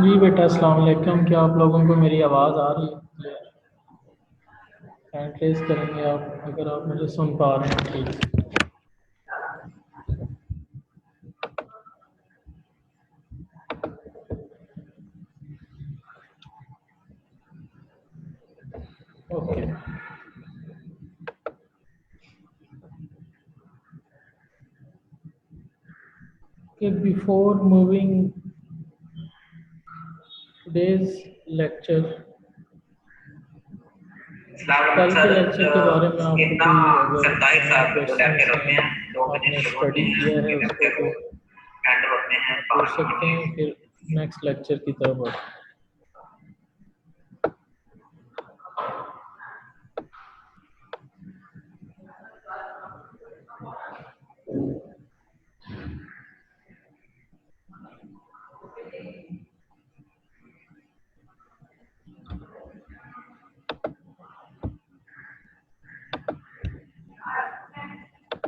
जी बेटा, अस्सलाम वालेकुम। क्या आप लोगों को मेरी आवाज़ आ रही है क्लियर? हैंड रेज करेंगे आप अगर आप मुझे सुन पा रहे हैं ठीक से। Okay. Before moving today's lecture, कल के सर लेक्चर के बारे में आपको कितना कोई अगर सरकारी साहब जो क्वेश्चंस लेक्चर होते हैं, हैं 2 बजे आपने शुरू होते स्टडी हैं किया है ये उसको लेक्चर तो एंड होते हैं आप पूछ 12 सकते बजे। हैं, फिर नेक्स्ट लेक्चर की तरफ बढ़ते हैं।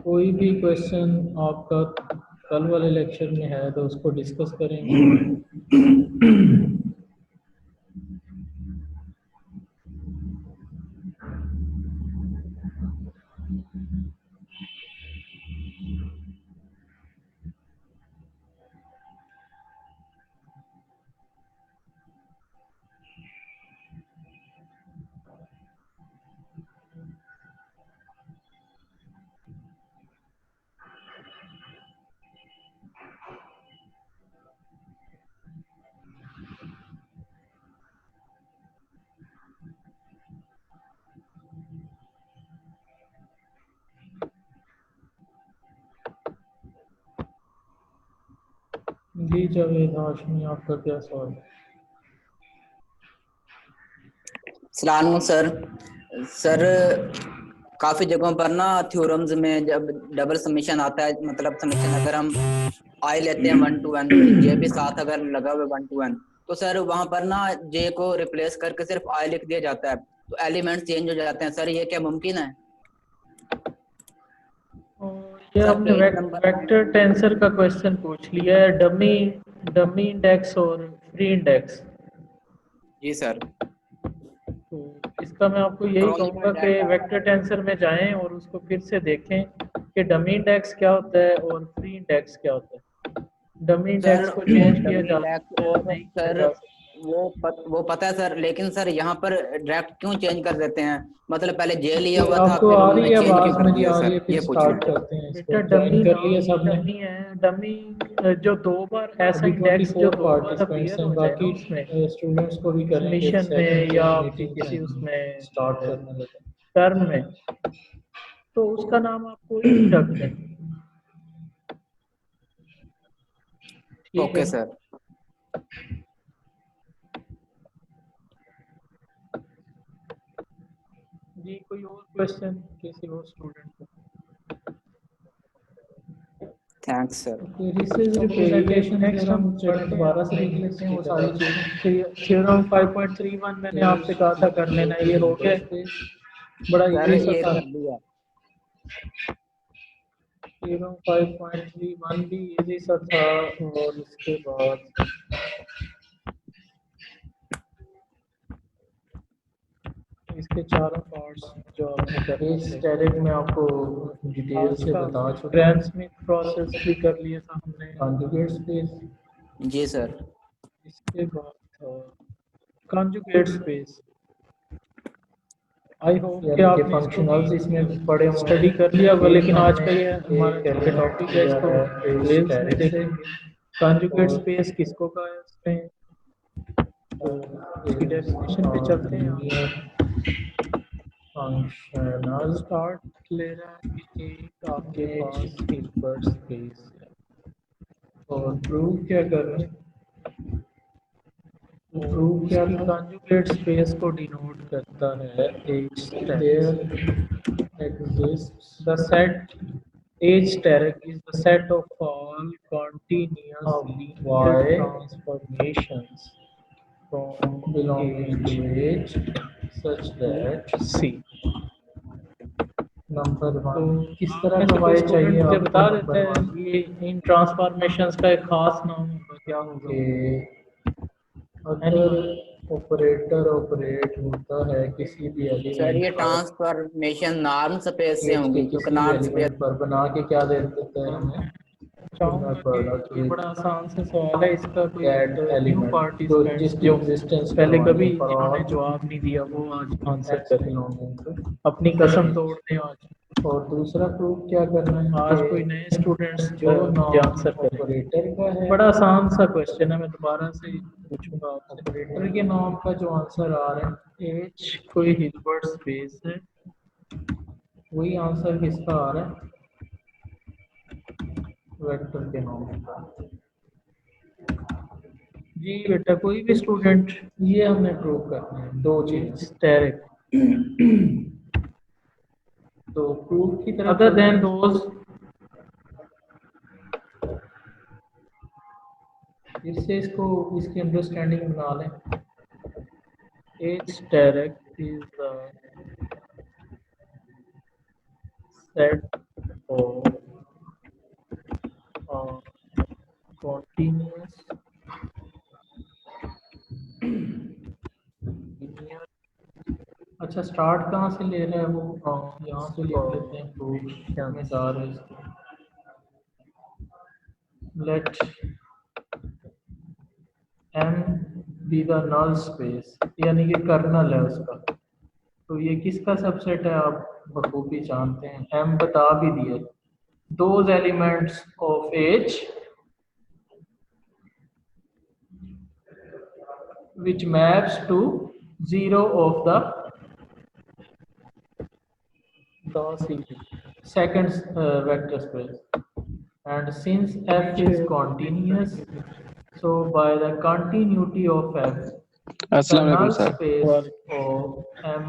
कोई भी क्वेश्चन आपका कल वाले लेक्चर में है तो उसको डिस्कस करेंगे। जी जावेद हाशमी, आपका क्या सवाल है? सलाम सर। सर काफी जगहों पर ना थ्योरम्स में जब डबल समेशन आता है, मतलब समेशन अगर हम आई लेते हैं 1 to n, जे भी साथ अगर लगा हुआ 1 to n, तो सर वहां पर ना जे को रिप्लेस करके सिर्फ आई लिख दिया जाता है, तो एलिमेंट्स चेंज हो जाते हैं। सर ये क्या मुमकिन है? ये सर आपने पेज नंबर वेक्टर टेंसर का क्वेश्चन पूछ लिया है, डमी डमी इंडेक्स और फ्री इंडेक्स। जी सर। तो इसका मैं आपको यही क्रॉन्जिबल कहूँगा कि डाटा। वेक्टर टेंसर में जाएं और उसको फिर से देखें कि डमी इंडेक्स क्या होता है और फ्री इंडेक्स क्या होता है। डमी सर इंडेक्स को वो चेंज किया डमी जा इंडेक्स सकता है, और नहीं किया सर जा सकता। वो पता है सर, लेकिन सर यहाँ पर डायरेक्ट क्यों चेंज कर देते हैं? मतलब पहले जे लिया ये हुआ था, आपको फिर आ उन्होंने रही है चेंज क्यों आवाज़? कर मेरी दिया आ रही है? सर, फिर ये पूछना स्टार्ट है। करते हैं इसको। बेटा डमी कर लिया सबने? डमी है डमी, जो दो बार ऐसा इंडेक्स जो 24 दो बार पार्टिसिपेंट्स अपीयर हैं, हो जाए ना बाकी उसमें, स्टूडेंट्स को भी करेंगे मिशन में सेकंड या आपकी मीटिंग किसी उसमें स्टार्ट करने लगे टर्म में, तो उसका नाम आप कोई भी रख दें, ठीक है ओके ना? सर। जी कोई और क्वेश्चन किसी और स्टूडेंट को? Thanks sir. Recess representation next हम दोबारा से देख लेते हैं वो सारी चीज़ें। थ्योरम 5.31 मैंने आपसे कहा था कर लेना, ये हो गया, बड़ा सर इजी सा ये था। कर लिया। थ्योरम 5.31 भी इजी सा था। और इसके बाद इसके चारों पार्ट्स जो आपने करे, स्टेरिक में आपको डिटेल से बता चुका। ग्रैंड स्मिथ प्रोसेस भी कर लिया था हमने, कॉन्जुगेट स्पेस। जी सर। इसके बाद था कॉन्जुगेट स्पेस। आई होप कि आपने फंक्शनल्स इसमें पढ़े होंगे, स्टडी कर लिया होगा, लेकिन आज का ये हमारा टॉपिक है, इसको डिटेल्स में देखेंगे। कॉन्जुगेट स्पेस किसको कहा है उसमें, तो इसकी डेफिनेशन पे चलते हैं। फंक्शनल स्टार्ट ले रहा है कि एक आपके पास हिल्बर्ट स्पेस है और प्रूव क्या कर रहे हैं, प्रूव क्या था, कॉन्जुगेट स्पेस को डिनोट करता है H there exists the set H steric is the set of all continuous linear transformations from belonging to H such that C number one. तो किस तरह का वाई चाहिए आपको? बता देते हैं ये इन ट्रांसफॉर्मेशंस का एक खास नाम होगा, क्या होगा? अगर ऑपरेटर ऑपरेट होता है किसी भी सर एलिमेंट ये पर ट्रांसफॉर्मेशन नॉर्म स्पेस से H होंगी के क्योंकि किसी भी नॉर्म स्पेस एलिमेंट पर बना के क्या दे देता है हमें चाहूंगा कि ये बड़ा आसान सा सवाल है, इसका कोई That न्यू element पार्टिसिपेंट्स जिसकी जो existence पहले करवानी कभी है for जिन्होंने all जवाब नहीं दिया वो आज आंसर X करें, belonging to अपनी कसम तोड़ दें आज। और दूसरा प्रूफ क्या करना है आज कि कोई नए स्टूडेंट्स जो जो नॉन आंसर करें। ऑपरेटर का है बड़ा आसान सा क्वेश्चन है, मैं दोबारा से पूछूंगा आपसे। ऑपरेटर के नाम का जो आंसर आ रहा है एच कोई हिल्बर्ट स्पेस है, वही आंसर किसका आ रहा है वेक्टर के नाम का। जी बेटा कोई भी स्टूडेंट ये हमने प्रूव करना है दो चीज स्टेरिक तो प्रूफ की तरफ अदर देन दोज फिर से इसको इसकी अंडरस्टैंडिंग बना लें H direct is the set of continuous linear अच्छा स्टार्ट कहाँ से ले रहा है वो यहाँ से लिख लेते हैं प्रूफ में जा रहे हैं इसको let M be the null space यानी कि कर्नल है उसका। तो ये किसका सबसेट है आप बखूबी जानते हैं M बता भी दिए those elements of H which maps to 0 of the second vector space and since F is continuous so by the continuity of F the अस्सलाम वालेकुम null sir. space of M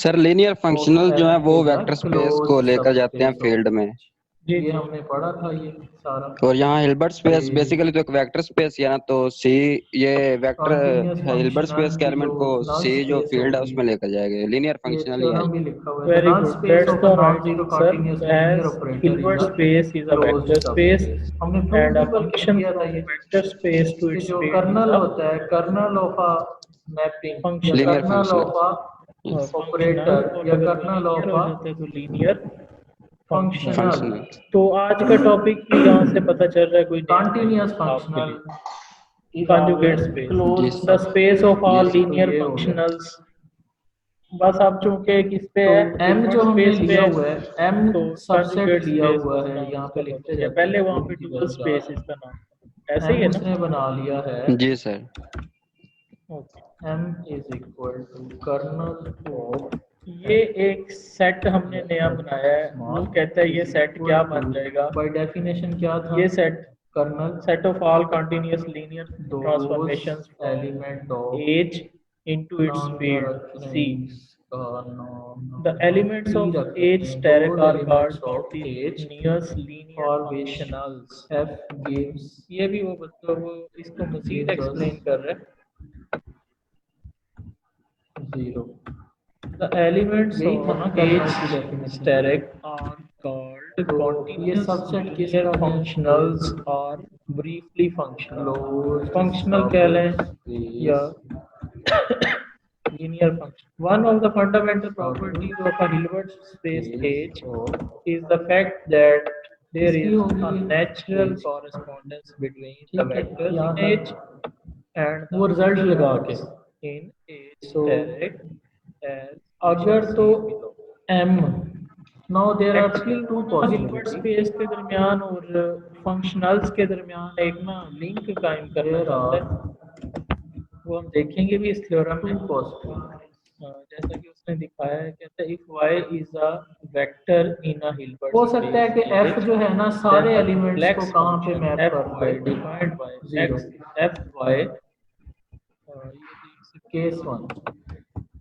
sir linear functional जो है वो is a vector space closed को लेकर जाते हैं subspace field of में, H। ये हमने पढ़ा था ये सारा और यहाँ हिल्बर्ट स्पेस ये बेसिकली तो एक वेक्टर स्पेस है ना, तो सी ये vector continuous Hilbert functional space के की एलिमेंट जो को null सी जो space फील्ड है होगी उसमें लेकर जाएंगे, लीनियर ये फंक्शनल ही है। थ्योरम भी लिखा हुआ है the very null good, space that's of the a right non-zero answer, continuous linear as operator Hilbert is a space is a closed vector space subspace। हमने प्रूफ and a भी बल्कि function किया था from ये vector space to कि its जो field kernel is a होता है कर्नल ऑफ अ मैपिंग या function। Linear kernel functional of a functional operator और या अगर वो कर्नल linear ऑफ हो अ जाता है तो linear functional। फंक्शनल तो आज का टॉपिक भी यहाँ से पता चल रहा है कोई नया कंटिन्यूअस नहीं आपके फंक्शनल लिए। conjugate space, closed the space of all तो linear ये हो गया। functionals। बस अब चूंकि किस पे तो है M Hilbert जो हमने space पे लिया है, हुआ है M तो सबसेट conjugate लिया space हुआ का है नाम यहाँ पे इसका लिखते पता चला। जाते पहले हैं वहाँ पे प्रूफ की dual तरफ जा space रहे इसका नाम था, हैं ऐसे ही M है ना? उसने बना लिया है जी sir. Okay. M is equal to kernel of ये एक सेट हमने नया बनाया है, वो कहता है ये सेट क्या बन जाएगा। बाय डेफिनेशन क्या था ये set kernel set of all continuous linear transformations from element of H into its नाम क्या field रखते C। हैं इसका नाम The elements of H steric are called continuous linear functionals। F gives ये भी वो मतलब वो इसको मजीद gives us एक्सप्लेन कर रहे हैं। 0 The elements यही था ना of कर्नल H की डेफिनेशन steric are called तो ये continuous सबसेट linear किसका है functionals or briefly functional। Closed functional कह लें या linear function। One of the fundamental properties of a Hilbert space H is the fact that there is a natural correspondence between the vectors in H and वो result लगा के in H So, direct as अगर तो M now there are actually two Hilbert possibilities space के दरमियान और functionals के दरमियान एक ना लिंक कायम करना there चाहता are है, वो हम देखेंगे भी इस थ्योरम में। two possibilities जैसा कि उसने दिखाया है, कहता है if y is a vector in a Hilbert हो सकता है कि F जो है ना सारे एलिमेंट्स को कहाँ पे मैप करता है defined by Zero। x fy। Case one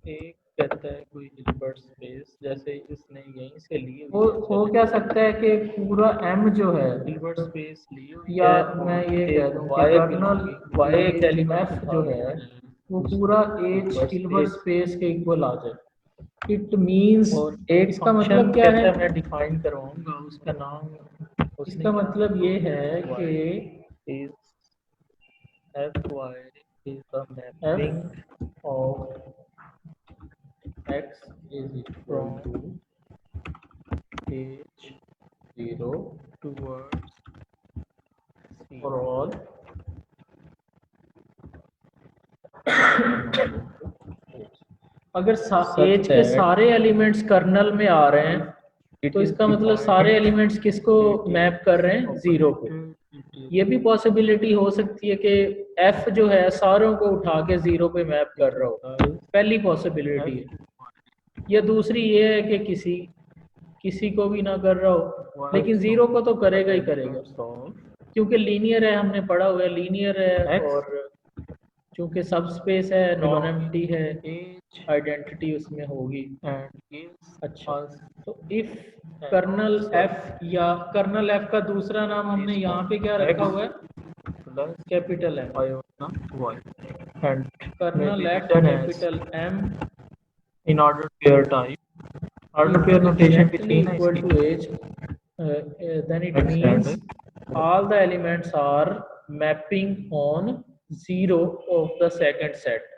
एक कहता है कोई हिल्बर्ट स्पेस जैसे इसने यहीं से ली वो हो क्या सकता है कि पूरा M जो है हिल्बर्ट स्पेस ली हुई या है, मैं ये एक कह दूं कि y कर्नल y एक एलिमेंट F जो है वो पूरा H हिल्बर्ट स्पेस के इक्वल आ जाए इट मींस और एक इसका मतलब क्या कहता है मैं डिफाइन करवाऊंगा उसका नाम। इसका मतलब ये है कि is f y is the mapping of x is equal to h 0 towards C for all अगर एज के सारे एलिमेंट्स कर्नल में आ रहे हैं तो इसका मतलब सारे एलिमेंट्स किसको मैप कर रहे हैं जीरो को। ये भी पॉसिबिलिटी हो सकती है कि एफ जो है सारों को उठा के जीरो पे मैप कर रहा हो, पहली पॉसिबिलिटी है। या दूसरी ये है कि किसी को भी ना कर रहा हो, लेकिन जीरो को तो करेगा ही करेगा क्योंकि लीनियर है, हमने पढ़ा हुआ है लीनियर है, और चूंकि सब स्पेस है, नॉन एम्प्टी है, आइडेंटिटी उसमें होगी। अच्छा, तो इफ कर्नल एफ, या कर्नल एफ का दूसरा नाम हमने यहाँ पे क्या रखा हुआ है, capital M, and kernel F capital M in order pair type, order pair notation equal to h, then it means all the elements are mapping on zero of the second set.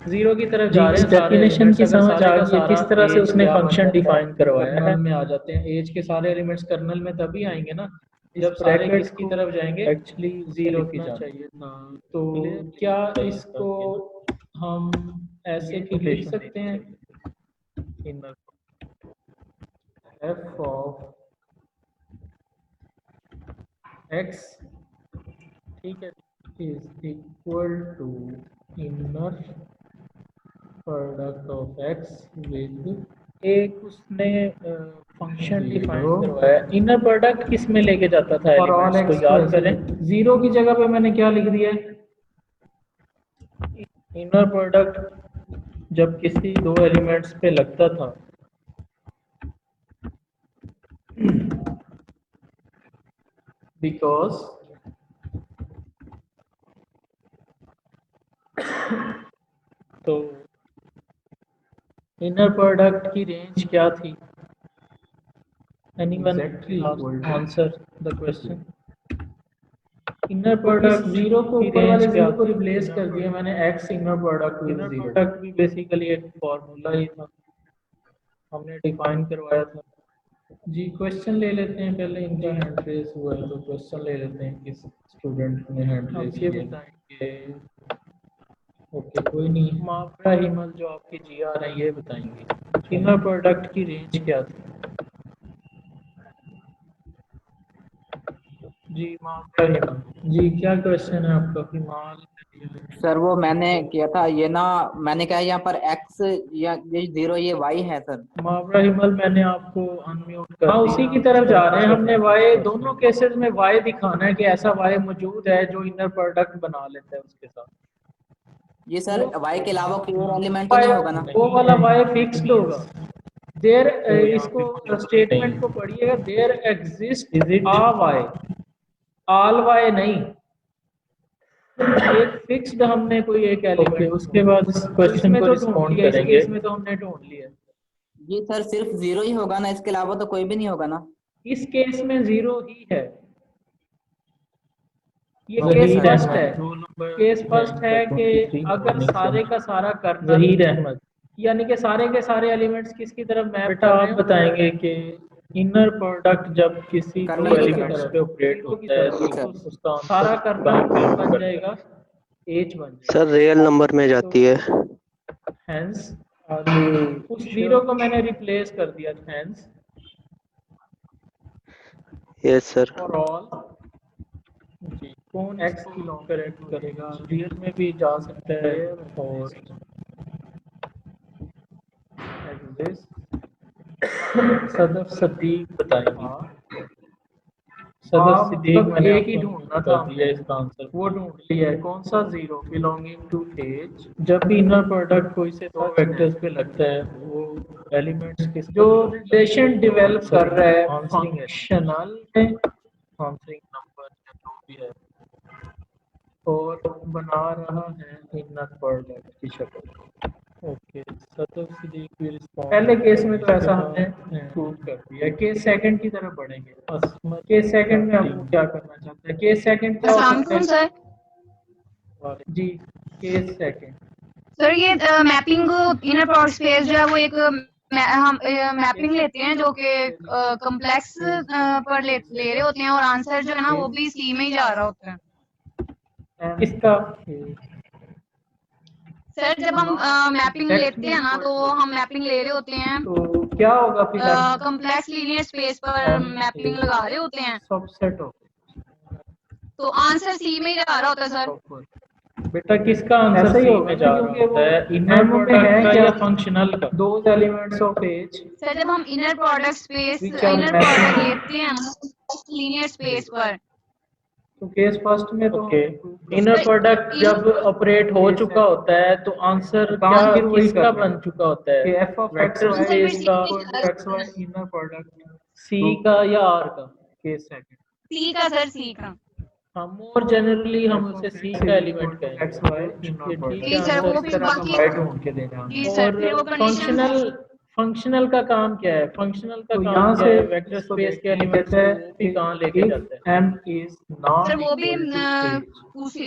Zero की तरफ जा रहे हैं। Definition की समझ आ गई है किस तरह से उसने फंक्शन डिफाइन करवाया है। में आ जाते हैं, एज के सारे एलिमेंट्स कर्नल में तभी आएंगे ना जब सारे किसकी तरफ जाएंगे, एक्चुअली जीरो की चाहिए था। तो क्या इसको हम ऐसे भी लिख सकते हैं, f of x, ठीक है, is equal to inner product of x with, एक उसने फंक्शन डिफाइन करवाया। इनर प्रोडक्ट किस में लेके जाता था एलिमेंट्स को याद करें, जीरो की जगह पे मैंने क्या लिख दिया है, इनर प्रोडक्ट जब किसी दो एलिमेंट्स पे लगता था बिकॉज तो इनर प्रोडक्ट की रेंज क्या थी, anyone answer the question. Inner product zero को ऊपर वाले जीरो को रिप्लेस कर दिया मैंने, x inner product with zero. Product भी बेसिकली एक फॉर्मूला ही था, हमने डिफाइन करवाया था। जी क्वेश्चन ले लेते हैं पहले, इनका हैंड रेस हुआ है तो क्वेश्चन ले लेते हैं किस स्टूडेंट ने हैंड रेस किया। बताएंगे, ओके कोई नहीं, माफरा हिमल जो आपकी जी आ रही है ये बताएंगे इनर प्रोडक्ट की रेंज क्या थी। जी माफरा हिमल जी, क्या क्वेश्चन है आपका हिमाल? सर वो मैंने किया था ये ना, मैंने कहा यहाँ पर x या ये जीरो ये y है सर। मावरा हिमल मैंने आपको अनम्यूट कर दिया। हाँ उसी की तरफ जा रहे हैं हमने, y दोनों केसेस में y दिखाना है कि ऐसा y मौजूद है जो इनर प्रोडक्ट बना लेता है उसके साथ। ये सर y के अलावा कोई और एलिमेंट तो नहीं होगा ना? वो वाला y फिक्स्ड होगा। देयर इसको स्टेटमेंट को पढ़िएगा, there exist a y, all y नहीं, एक फिक्स्ड हमने कोई एक एलिमेंट, उसके बाद इस क्वेश्चन को रिस्पॉन्ड करेंगे। इसमें तो हमने ढूंढ लिया। ये सर सिर्फ जीरो ही होगा ना, इसके अलावा तो कोई भी नहीं होगा ना? इस केस में जीरो ही है, ये केस फर्स्ट है। केस फर्स्ट है कि अगर सारे का सारा करना, जहीर अहमद, यानी कि सारे के सारे एलिमेंट्स किसकी तरफ मैप। बेटा आप बताएंगे कि इनर प्रोडक्ट जब किसी दो एलिमेंट्स पे ऑपरेट होता है तो उसका सारा करना बन जाएगा एच बन जाएगा। सर रियल नंबर में जाती है। हेंस उस जीरो को मैंने रिप्लेस कर दिया, hence yes sir. For all जी, कौन एक्स की लॉन्ग करेक्ट करेगा, रियल में भी जा सकता है और सदफ सदीक बताएंगे। सदफ सदीक मैंने एक ही ढूंढना था इसका आंसर, वो ढूंढ लिया है। कौन सा जीरो बिलोंगिंग टू एज, जब भी इनर प्रोडक्ट कोई से दो वेक्टर्स पे लगता है वो एलिमेंट्स के जो रिलेशन डेवलप कर रहा है फंक्शनल आंसरिंग नंबर जो भी है और बना रहा है इनर प्रोडक्ट की शक्ल। ओके सदफ सदीक भी रिस्पॉन्ड। पहले केस में तो ऐसा हमने प्रूव कर दिया। केस सेकंड की तरफ बढ़ेंगे। केस सेकंड में आपको क्या करना चाहते हैं, केस सेकंड क्या हो सकता है? जी केस सेकंड। सर ये मैपिंग इनर प्रोडक्ट स्पेस जो है वो एक हम मैपिंग लेते हैं जो कि कॉम्प्लेक्स पर ले रहे होते हैं और आंसर जो है ना वो भी सी में ही जा रहा होता है। किसका? सर जब हम मैपिंग लेते हैं ना तो हम मैपिंग ले रहे होते हैं तो क्या होगा फिर? कॉम्प्लेक्स लीनियर स्पेस पर मैपिंग लगा रहे होते हैं सबसेट हो। तो आंसर सी में ही जा रहा होता है सर। बेटा किसका आंसर सी में जा रहा होता है? इनर प्रोडक्ट का या फंक्शनल का? Those elements of H. Sir जब हम inner product space Which are inner mapping. Product लेते हैं लीनियर स्पेस पर तो केस फर्स्ट में तो इनर प्रोडक्ट जब ऑपरेट हो चुका होता है तो आंसर क्या फिर वही किसका कर रहे बन हैं। चुका होता है? F of X vector space का, X Y inner product C का या आर का? Case second. सी का सर सी का। हम मोर जनरली हम उसे सी का एलिमेंट कहेंगे। एक्स वाई ये इनर ठीक प्रोडक्ट। है जी सर, वो आंसर। भी इस तरह का बाकी- वाई ढूंढ के देना। जी सर फिर वो और कंडीशन फंक्शनल का काम क्या है? फंक्शनल का तो काम यहाँ क्या से है? वेक्टर स्पेस के एलिमेंट्स को वो भी कहाँ लेके जाता है? एम इज नॉट सर वो भी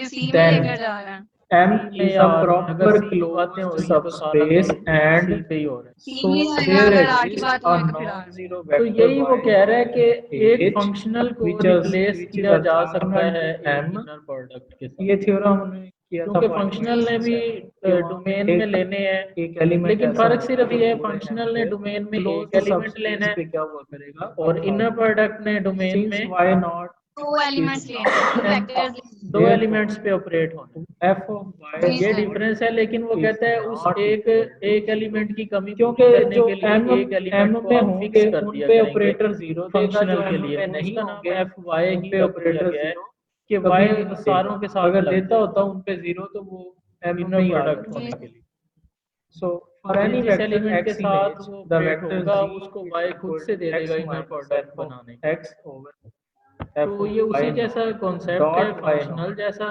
सी में Then- लेकर जा रहा है। M में is या a R में? अगर proper सी की बातें हो closed रही हैं तो सारा subspace काम and सी पे ही हो रहा है। सी so में जाएगा there अगर आर की exists बात a होगी तो फिर आर। non-zero तो vector यही वो y कह रहा है कि एक H, फंक्शनल को which is- replace which is किया a जा सकता orthogonal है to M। इनर प्रोडक्ट के साथ। ये थ्योरम हमने किया था क्योंकि point फंक्शनल ने भी डोमेन में लेने हैं, एक एलिमेंट लेकिन फर्क सिर्फ ये है फंक्शनल ने डोमेन में एक एलिमेंट लेना है क्या हुआ करेगा और इनर प्रोडक्ट ने डोमेन since में y not दो एलिमेंट्स लेने हैं, वेक्टर्स दो एलिमेंट्स पे ऑपरेट होना। f of y जी ये सर। डिफरेंस है, लेकिन वो कहता है उस एक एलिमेंट की कमी क्योंकि पूरी करने जो के लिए M एक एलिमेंट को में आप होंगे फिक्स कर उन दिया पे करेंगे ऑपरेटर जीरो फंक्शनल के लिए। नहीं उसका नाम होंगे एफ वाई उन ही पे रख दिया ऑपरेटर गया है जीरो कि कभी वाई नहीं देगा। सारों के साथ अगर लग देता जाए होता उन पे जीरो तो वो M में इनर ही आ प्रोडक्ट जाता। होने के लिए। So for any जिस vector एलिमेंट के x साथ in वो H, the ऑपरेट vector होगा z उसको is वाई खुद equal से to दे x देगा inner minus product f of बनाने के लिए। x over f तो of ये y उसी naught जैसा कॉन्सेप्ट है dot y फंक्शनल naught जैसा,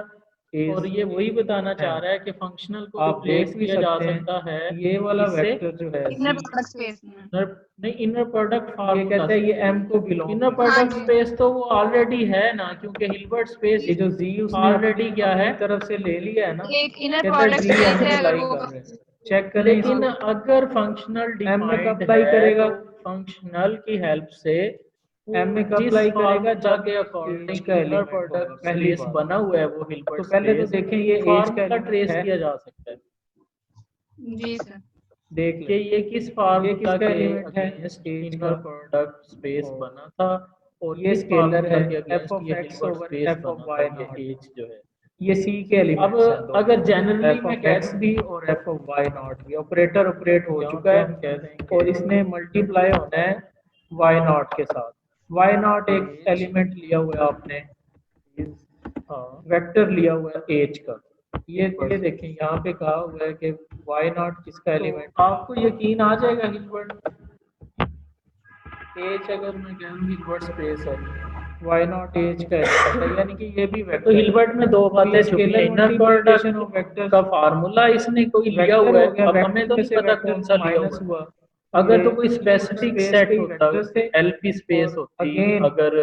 is और ये वही बताना चाह M। रहा है कि फंक्शनल को आप रिप्लेस देख भी किया जा सकते सकता है हैं ये वाला इससे। वेक्टर जो है इनर Z, प्रोडक्ट स्पेस में। नहीं, इनर प्रोडक्ट ये फार्मूला कहता है ये M को बिलोंग इनर प्रोडक्ट हाँ जी। स्पेस तो वो ऑलरेडी है ना, क्योंकि हिल्बर्ट स्पेस ये जो Z उसने ऑलरेडी क्या है तरफ से ले लिया है ना, एक इनर कहता है प्रोडक्ट G स्पेस M है अगर अप्लाई वो कर रहे हैं। चेक करें लेकिन इसको। अगर फंक्शनल M में कब डिफाइंड apply है करेगा? तो फंक्शनल की हेल्प से M में कब जिस apply करेगा? फार्मूला जब के H अकॉर्डिंग का इनर element प्रोडक्ट होगा, पहली स्पेस बात। बना हुआ है वो हिल्बर्ट तो पहले तो स्पेस देखें ये H का फार्मूला element ट्रेस है। किया जा सकता है जी सर। देख कि ले ये किस फार्मूला किसका के element है? अगेंस्ट H इनर का। प्रोडक्ट स्पेस और बना था और ये किस स्केलर फार्मूला है के f अगेंस्ट of ये x Hilbert over space f बना of था, y ये naught। एच जो है। ये C के अब एलिमेंट्स हैं दो। अगर जनरली f मैं of कह x भी और f of y naught भी ऑपरेटर ऑपरेट हो चुका है और इसने मल्टीप्लाई होना है y naught के साथ। y naught एक एलिमेंट लिया हुआ है आपने, वेक्टर लिया हुआ है h का। ये देखें यहाँ पे कहा हुआ है कि y naught किसका एलिमेंट। आपको यकीन आ जाएगा हिल्बर्ट h अगर मैं कह दूँ हिल्बर्ट स्पेस है y naught h का एलिमेंट है, यानी कि ये भी तो वेक्टर। हिल्बर्ट में दो बातें छुपी हैं। इनर प्रोडक्ट का फार्मूला इसने कोई लिया हुआ है, अब हमें तो नहीं पता कौन सा लिया हुआ है। अगर तो कोई स्पेसिफिक सेट होता एलपी स्पेस होती, अगर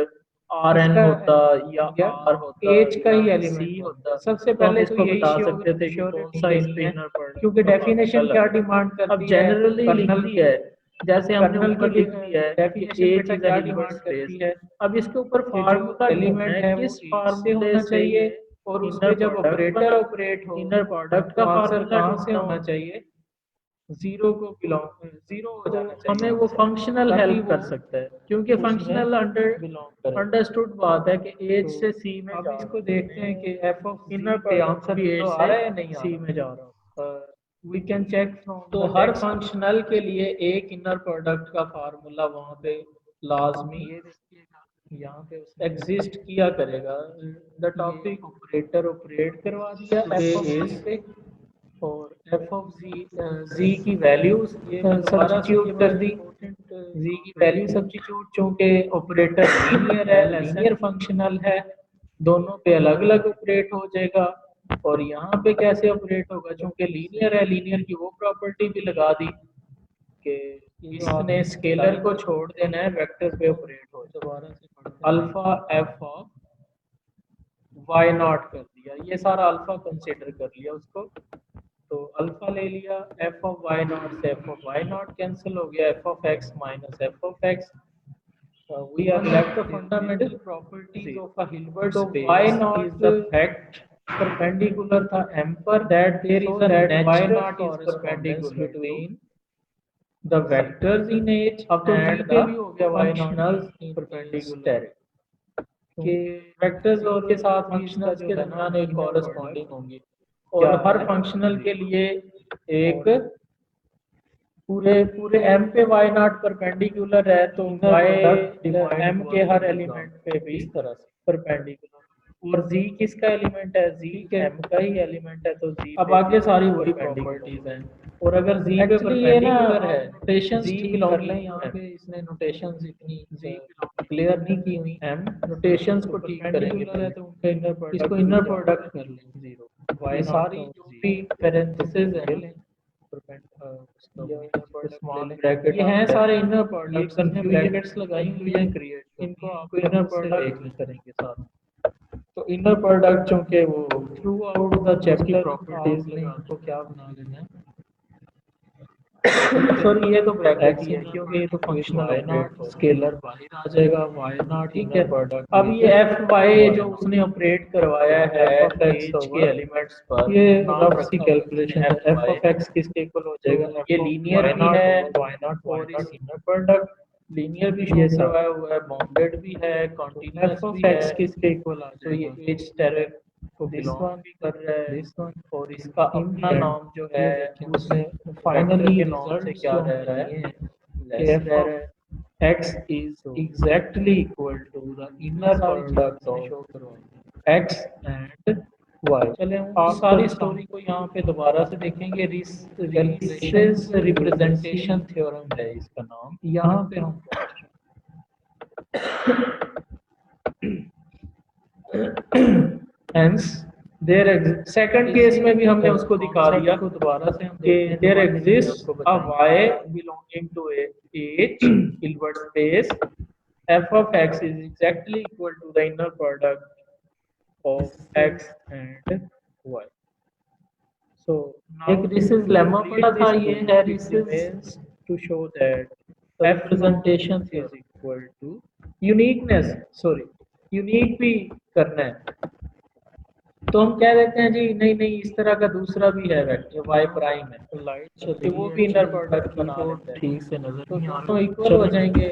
आर एन होता या आर होता एज का ही या एलिमेंट सी होता, सबसे तो हम पहले इसको तो यही बता श्योर सकते थे कि कौन सा इस पे इनर प्रोडक्ट क्योंकि डेफिनेशन क्या डिमांड करती अब है जनरली कर्नल लिखती है, जैसे हमने कर्नल ऊपर की लिख दिया है कि डेफिनेशन एज बेटा इज क्या अ डिमांड हिल्बर्ट करती स्पेस। है अब इसके ऊपर कि जो फार्मूला एलिमेंट ढूंढना है है वो किस एज से फार्मूले होना से चाहिए ये और उस इनर पे जब प्रोडक्ट ऑपरेटर बना। ऑपरेट हो इनर प्रोडक्ट तो का आंसर फार्मूला कहाँ से ढूंढना होना हो चाहिए? जीरो को बिलोंग जीरो हो जाना तो चाहिए। हमें वो फंक्शनल तभी हेल्प वो कर सकता है, क्योंकि उसमें फंक्शनल अंडरस्टूड बात है कि एज तो से सी में अब जा इसको रहा देखते हैं कि एफ ऑफ इनर पे आंसर भी एज तो आ से रहा है या नहीं आ सी में जा रहा हो। वी कैन चेक फ्रॉम तो हर फंक्शनल के लिए एक इनर प्रोडक्ट का फार्मूला वहां पे लाजमी यहाँ पे एग्जिस्ट किया करेगा। द टॉपिक ऑपरेटर ऑपरेट करवा दिया एफ ऑफ पे और एफ ऑफ जी की वैल्यूज सब्स्टिट्यूट कर दी, जी की वैल्यू सब्स्टिट्यूट, चूंकि ऑपरेटर लीनियर है, लीनियर फंक्शनल है, दोनों पे अलग अलग ऑपरेट हो जाएगा। और यहाँ पे कैसे ऑपरेट होगा, चूंकि लीनियर है, लीनियर की वो प्रॉपर्टी भी लगा दी कि इसने स्केलर को छोड़ देना है, वेक्टर पे ऑपरेट हो जाएगा। Alpha F of Y naught कर दिया, ये सारा अल्फा कंसीडर कर लिया उसको, तो अल्फा ले लिया, एफ ऑफ वाई नॉट से F of Y naught cancel हो गया, F of X minus F of X, we are left the fundamental properties of a Hilbert space. Why not is the fact perpendicular था m पर, that there is a natural correspondence between the vectors in H and the functionals in perpendicular, कि vectors और के साथ functionals के दरमियान एक corresponding होंगी, और हर फंक्शनल के लिए एक पूरे पूरे m पे y नॉट परपेंडिकुलर है, तो y m के हर एलिमेंट पे भी इस तरह से परपेंडिकुलर, और z किसका एलिमेंट है, z m का ही एलिमेंट है, तो z अब आगे सारी वही प्रॉपर्टीज हैं, और अगर z पे परपेंडिकुलर है, नोटेशंस ठीक कर लें, यहाँ पे इसने नोटेशंस इतनी क्लियर नहीं की हुई, m नोटेशंस को ठीक करेंगे पहले, तो उनका इनर प्रोडक्ट, इसको इनर प्रोडक्ट कर लें, जीरो y सारी जो भी पैरेंथेसिस है, स्मॉल ब्रैकेट, ये हैं सारे इनर प्रोडक्ट्स, इनमें ब्रैकेट्स लगाई हुई हैं क्रिएट, इनको आप इनर प्रोडक्ट करेंगे सारा, तो इनर प्रोडक्ट चूंकि वो through out the chapter properties में इनको क्या बना लेना है, सॉरी ये तो ब्रैकेट ही है, क्योंकि ये तो फंक्शनल ऑपरेट स्केलर बाहर आ जाएगा, y नॉट ठीक है प्रोडक्ट। अब ये एफ वाई जो उसने ऑपरेट करवाया है एच के एलिमेंट्स पर, ये रफ सी कैलकुलेशन है, एफ ऑफ एक्स किसके इक्वल हो जाएगा, ये लीनियर भी है, y not inner product linear भी शो करवाया हुआ है, बाउंडेड भी है, कॉन्टिन्यूअस भी है, एक्स किसके इक्वल आ जाएगा, तो ये एच स्टेरिक को बिलोंग भी कर रहा है, और इसका अपना नाम जो है उसमें फाइनली के नाम से क्या रह रहा है, F of X is exactly equal to the inner product of X and Y. चले आप सारी स्टोरी को यहाँ पे दोबारा से देखेंगे, रिसेस रिप्रेजेंटेशन थ्योरम है इसका नाम, यहाँ पे हम Hence, सेकंड केस में भी हमने उसको दिखा दिया दोबारा से, हम there exist a y belonging to H Hilbert space, f of x is exactly equal to the inner product of x and y. So एक रिसेस लेमा पढ़ा था, ये है Riesz to show that representation is equal to uniqueness, sorry unique भी करना है, तो हम कह देते हैं जी नहीं नहीं इस तरह का दूसरा भी है वेक्टर y प्राइम है, लाइट तो वो भी इनर प्रोडक्ट बना लेते हैं, ठीक से नजर तो दोनों इक्वल हो जाएंगे।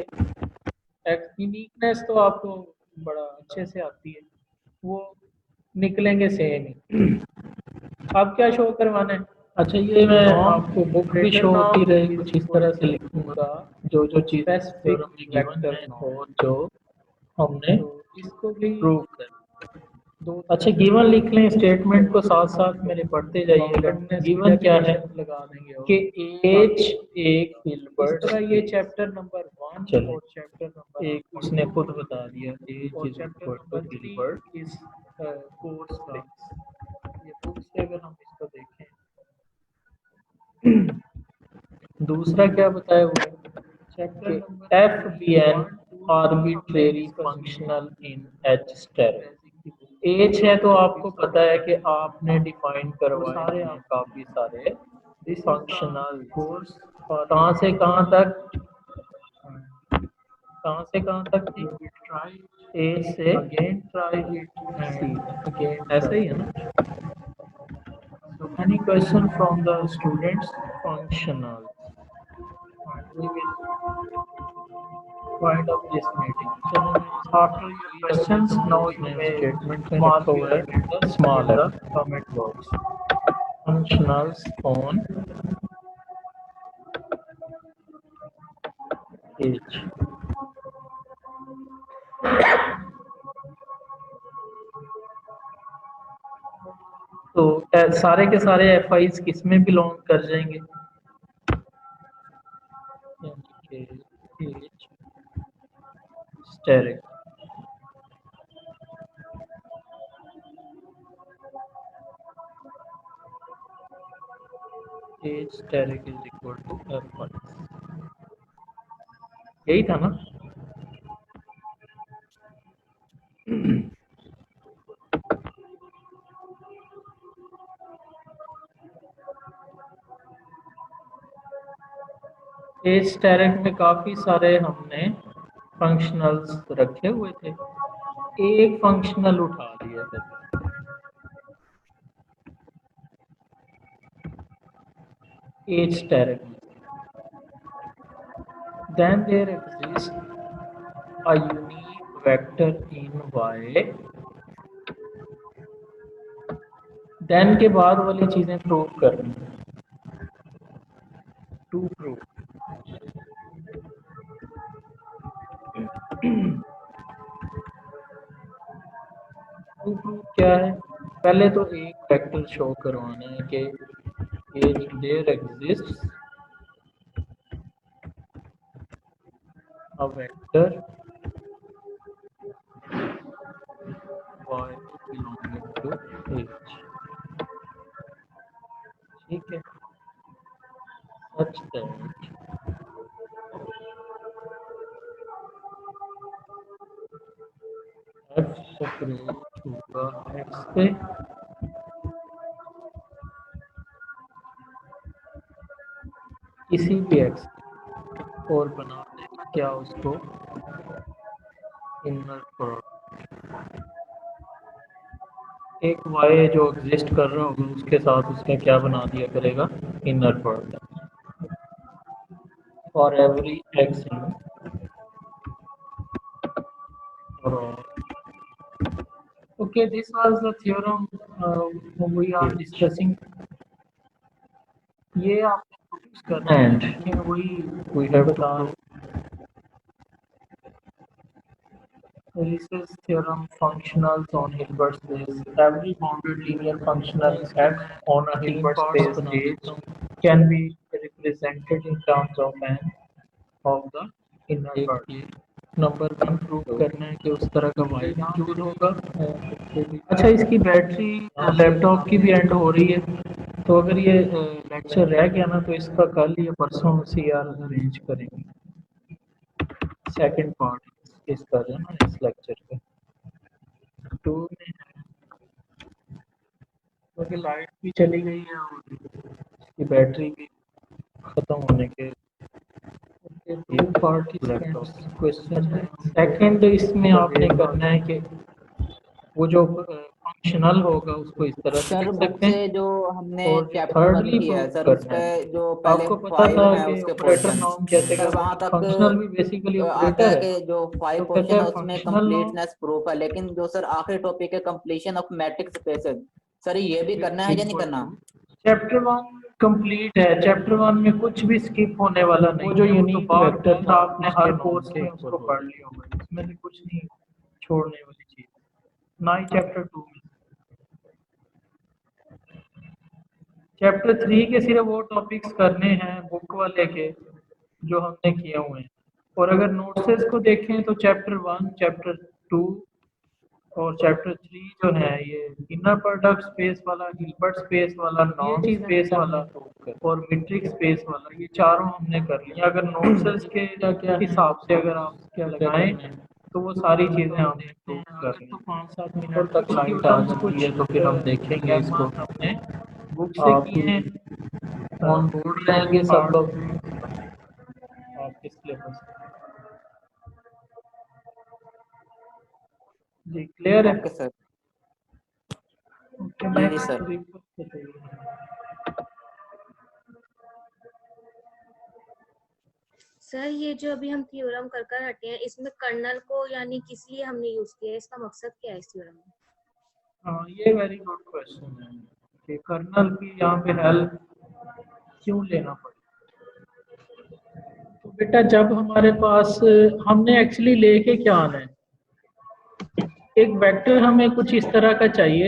यूनिकनेस तो आपको बड़ा अच्छे से आती है, वो निकलेंगे सेम ही। अब क्या शो करवाना है, अच्छा ये मैं आपको बुक भी शो होती रहेगी, कुछ इस तरह से लिखूंगा जो जो चीज वेक्टर हो जो हमने इसको भी प्रूव कर, अच्छा गिवन लिख लें, स्टेटमेंट को साथ साथ मेरे पढ़ते जाइएगा। गिवन क्या है लगा देंगे कि एच एक हिल्बर्ट, ये चैप्टर नंबर 1 और चैप्टर नंबर एक उसने खुद बता दिया, H is equal to Hilbert is course space, ये बुक से अगर हम इसको देखें, दूसरा क्या बताया हुआ है, chapter F be an arbitrary functional in H asterisk, H है तो आपको पता है कि आपने डिफाइन करवाए हैं काफी सारे फंक्शनल कोर्स, कहाँ से कहाँ तक, कहाँ से कहाँ तक, ए से again try it and again, ऐसा ही है ना। So any question from the students, functional, and we will wind up this meeting. So after your questions, now you may mark your smaller comment box. Functionals on H. तो सारे के सारे F eyes किस में belong कर जाएंगे, H asterisk, H asterisk is equal to F I, यही था ना। एच स्टेरिक में काफी सारे हमने फंक्शनल्स रखे हुए थे, एक फंक्शनल उठा लिया था। H steric. Then there exists a unique vector in Y. Then के बाद वाली चीजें प्रूव करनी है। To prove. To prove क्या है? पहले तो एक वेक्टर शो करवाना है कि there exists a vector y belonging to H, ठीक है, such that f सेपरेट होगा x पे किसी भी x और बना देगा क्या उसको इनर प्रोडक्ट। एक y जो एग्जिस्ट कर रहा होगा उसके साथ उसका क्या बना दिया करेगा, inner product for every x इन और okay, this was the theorem we are discussing. ये आपने प्रूव करना है and we have to Ries's theorem functionals on Hilbert space. Every bounded linear functional f on a Hilbert space H can be represented in terms of n of the inner product. Number 1 prove करना है कि उस तरह का y include होगा। अच्छा, इसकी battery laptop की भी एंड हो रही है, तो अगर ये लेक्चर रह गया ना तो इसका कल या परसों CR अरेंज करेंगे, सेकंड पार्ट इसका जो है ना इस लेक्चर का 2 में है, क्योंकि लाइट भी चली गई है और इसकी बैटरी भी खत्म होने के पार्ट क्वेश्चन है। सेकंड इसमें आपने करना है कि वो जो फंक्शनल होगा उसको इस तरह से सर लिख बुक सकते से हैं जो हमने और चैप्टर 1 थर्डली किया है प्रूव सर, करना उसपे है। जो पहले आपको पता 5 था है कि उसके ऑपरेटर क्वेश्चन, नॉर्म कैसे सर करना वहां है, तक फंक्शनल भी बेसिकली आता है ऑपरेटर है, कि जो 5 तो कहते क्वेश्चन हैं है उसमें फंक्शनल नॉर्म कंप्लीटनेस प्रूफ है, लेकिन जो सर आखिरी टॉपिक है completion of matrix spaces, sir ये भी करना है या नहीं करना? चैप्टर 1 कंप्लीट है, चैप्टर 1 में कुछ भी स्किप होने वाला नहीं, वो जो यूनिक वेक्टर था आपने हर कोर्स में उसको पढ़ लिया होगा, इसमें से कुछ नहीं छोड़ने वाली चीज, ना ही चैप्टर 2 में। चैप्टर 3 के सिर्फ वो टॉपिक्स करने हैं बुक वाले के जो हमने किए हुए हैं, और अगर नोट्स को देखें तो चैप्टर 1, चैप्टर 2 और चैप्टर 3 जो है ये इनर प्रोडक्ट स्पेस वाला, हिल्बर्ट स्पेस वाला, नॉन स्पेस वाला और मीट्रिक स्पेस वाला, ये चारों हमने कर लिया। अगर नोट्स के हिसाब से अगर आप क्या लगाएं तो वो सारी चीजें हमने प्रूव कर ली। तो 5-7 मिनट तक लाइट आ जाती है तो फिर हम देखेंगे इसको, हमने बुक से किए हैं, ऑन बोर्ड रहेंगे सब लोग आपके सिलेबस। जी क्लियर है? Okay sir. ओके, जी नेक्स्ट सर। सर ये जो अभी हम थ्योरम कर कर हटे हैं, इसमें कर्नल को यानी किस लिए हमने यूज किया है, इसका मकसद क्या है इस थ्योरम में? हाँ, ये वेरी गुड क्वेश्चन है कि कर्नल की यहाँ पे हेल्प क्यों लेना पड़े। तो बेटा जब हमारे पास, हमने एक्चुअली लेके क्या आना है, एक वेक्टर हमें कुछ इस तरह का चाहिए।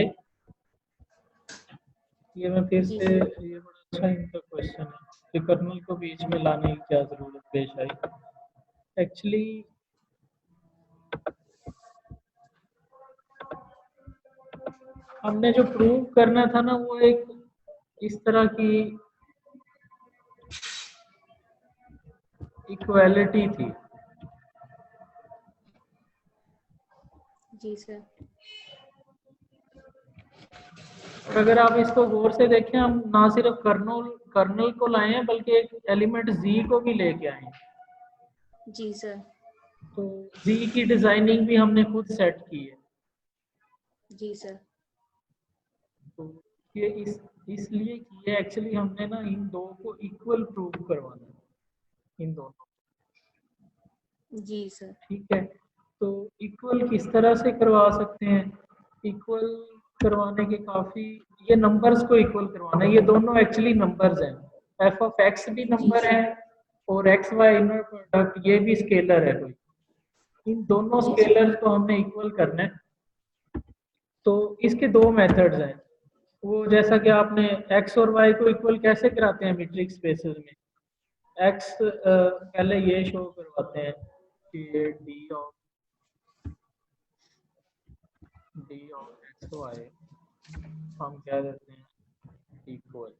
ये मैं फिर से, ये बड़ा अच्छा इनका क्वेश्चन है कि कर्नल को बीच में लाने की क्या जरूरत पेश आई। एक्चुअली हमने जो प्रूव करना था ना वो एक इस तरह की इक्वालिटी थी। जी सर। अगर आप इसको गौर से देखें, हम ना सिर्फ कर्नल को लाए हैं बल्कि एक एलिमेंट जी को भी लेके आए हैं। जी सर। तो जी की डिजाइनिंग भी हमने खुद सेट की है। जी सर। तो ये इसलिए की है, एक्चुअली हमने ना इन दो को इक्वल प्रूव करवाना है, इन दोनों। जी सर। ठीक है, तो इक्वल किस तरह से करवा सकते हैं? इक्वल करवाने के काफी, ये नंबर्स को इक्वल करवाना है। ये दोनों एक्चुअली नंबर्स हैं, एफ ऑफ एक्स भी नंबर है और एक्स वाई इनर प्रोडक्ट ये भी स्केलर है कोई। इन दोनों जी, स्केलर्स को हमने इक्वल करना है। तो इसके दो मेथड्स हैं। वो जैसा कि आपने एक्स और वाई को इक्वल कैसे कराते हैं मैट्रिक्स स्पेसेस में, एक्स पहले ये शो करवाते हैं कि डी ऑफ एक्स वाई हम क्या देते हैं इक्वल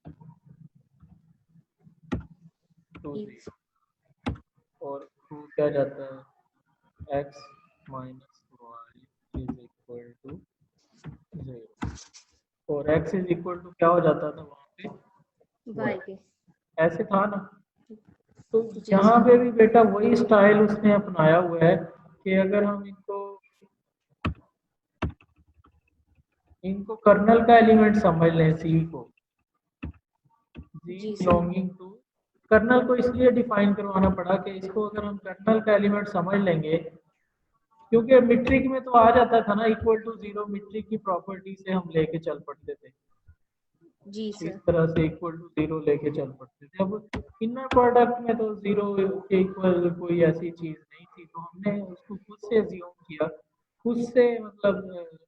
टू जीरो, और प्रूव क्या जाता है X minus Y is equal to zero, और एक्स इज इक्वल टू क्या हो जाता था वहाँ पे वाई के। ऐसे था ना। तो जी यहाँ सर। पे भी बेटा वही स्टाइल उसने अपनाया हुआ है कि अगर हम इनको कर्नल का एलिमेंट समझ लें, सी को, जी जी सर। बिलोंगिंग टू कर्नल को इसलिए डिफाइन करवाना पड़ा कि इसको अगर हम कर्नल का एलिमेंट समझ लेंगे, क्योंकि मीट्रिक में तो आ जाता था ना इक्वल टू जीरो, मीट्रिक की प्रॉपर्टी से हम लेके चल पड़ते थे, जी इस सर। तरह से इक्वल टू जीरो लेके चल पड़ते थे। अब इनर प्रोडक्ट में तो जीरो के इक्वल कोई ऐसी चीज नहीं थी, तो हमने उसको खुद से अज्यूम किया, खुद से मतलब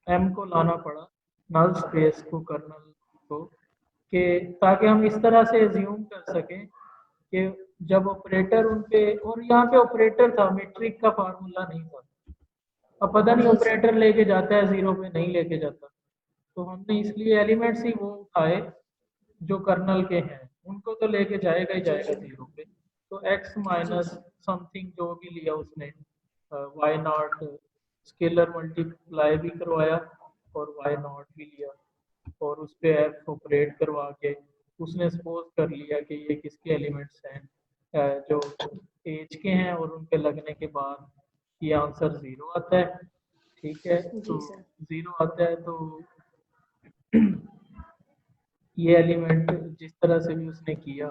एम को लाना पड़ा, नल स्पेस को, कर्नल को, कि ताकि हम इस तरह से अज्यूम कर सकें कि जब ऑपरेटर उनपे, और यहाँ पे ऑपरेटर था, मैट्रिक का फार्मूला नहीं था। अब पता नहीं जी सर। ऑपरेटर लेके जाता है जीरो पे, नहीं लेके जाता। तो हमने इसलिए एलिमेंट्स ही वो उठाए जो कर्नल के हैं, उनको तो लेके जाएगा ही जाएगा जीरो पे। तो एक्स माइनस समथिंग जो भी लिया उसने, वाई नॉट स्केलर मल्टीप्लाई भी करवाया और वाई नॉट भी लिया, और उस पे एफ ऑपरेट करवा के उसने सपोज कर लिया कि ये किसके एलिमेंट्स हैं, जो एज के हैं, और उनके लगने के बाद ये आंसर जीरो आता है। ठीक है, तो जी सर। जीरो आता है, तो ये एलिमेंट जिस तरह से भी उसने किया,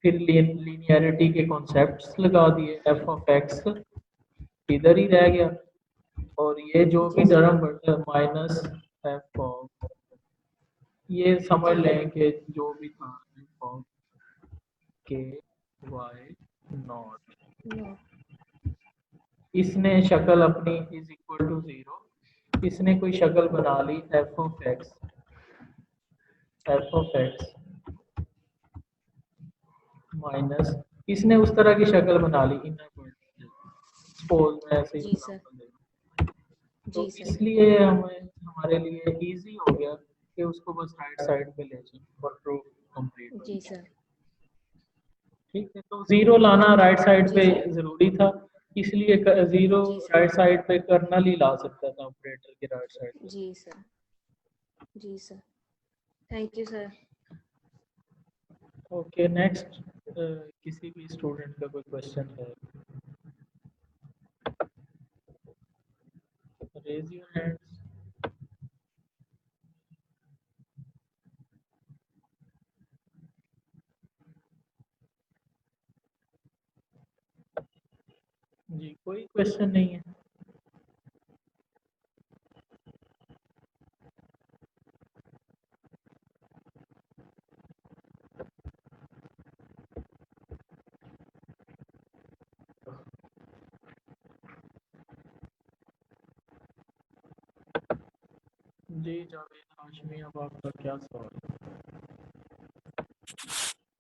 फिर लीनियरिटी के कॉन्सेप्ट्स लगा दिए, एफ ऑफ एक्स इधर ही रह गया, और ये जो भी टर्म माइनस एफ ऑफ, ये समझ लें कि जो भी था एफ ऑफ के वाई नॉट, इसने शक्ल अपनी इज इक्वल टू जीरो, इसने कोई शक्ल बना ली एफ ऑफ एक्स माइनस, इसने उस तरह की शक्ल बना ली इनर प्रोडक्ट, सपोज मैं ऐसे जी ही सर। एग्जांपल दे रहा हूं। तो जी सर। इसलिए हमारे लिए इजी हो गया कि उसको बस राइट साइड पे ले जाए और प्रूफ कंप्लीट। जी सर। ठीक है, तो जीरो लाना राइट साइड जी पे सर। जरूरी था, इसलिए जीरो जी सर। राइट साइड पे कर्नल ही ला सकता था ऑपरेटर के राइट साइड पे। जी सर। जी sir. Thank you sir. Okay, next किसी भी स्टूडेंट का कोई क्वेश्चन है, रेज योर हैंड्स। जी कोई क्वेश्चन नहीं है। जी जावेद हाशमी, अब आपका क्या सवाल है?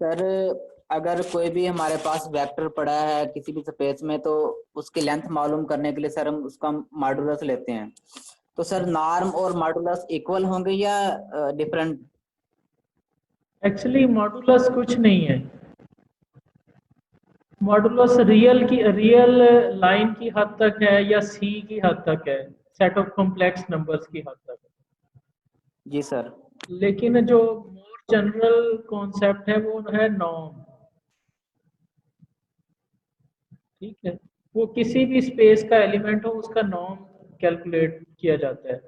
सर अगर कोई भी हमारे पास वेक्टर पड़ा है किसी भी स्पेस में, तो उसकी लेंथ मालूम करने के लिए सर हम उसका मॉडुलस लेते हैं। तो सर नॉर्म और मॉडुलस इक्वल होंगे या डिफरेंट? एक्चुअली मॉडुलस कुछ नहीं है, मॉडुलस रियल लाइन की हद तक है या सी की हद तक है, सेट ऑफ कॉम्प्लेक्स नंबर्स की हद तक है। जी सर। लेकिन जो मोर जनरल कॉन्सेप्ट है वो है नॉर्म। ठीक है, वो किसी भी स्पेस का एलिमेंट हो उसका नॉर्म कैलकुलेट किया जाता है।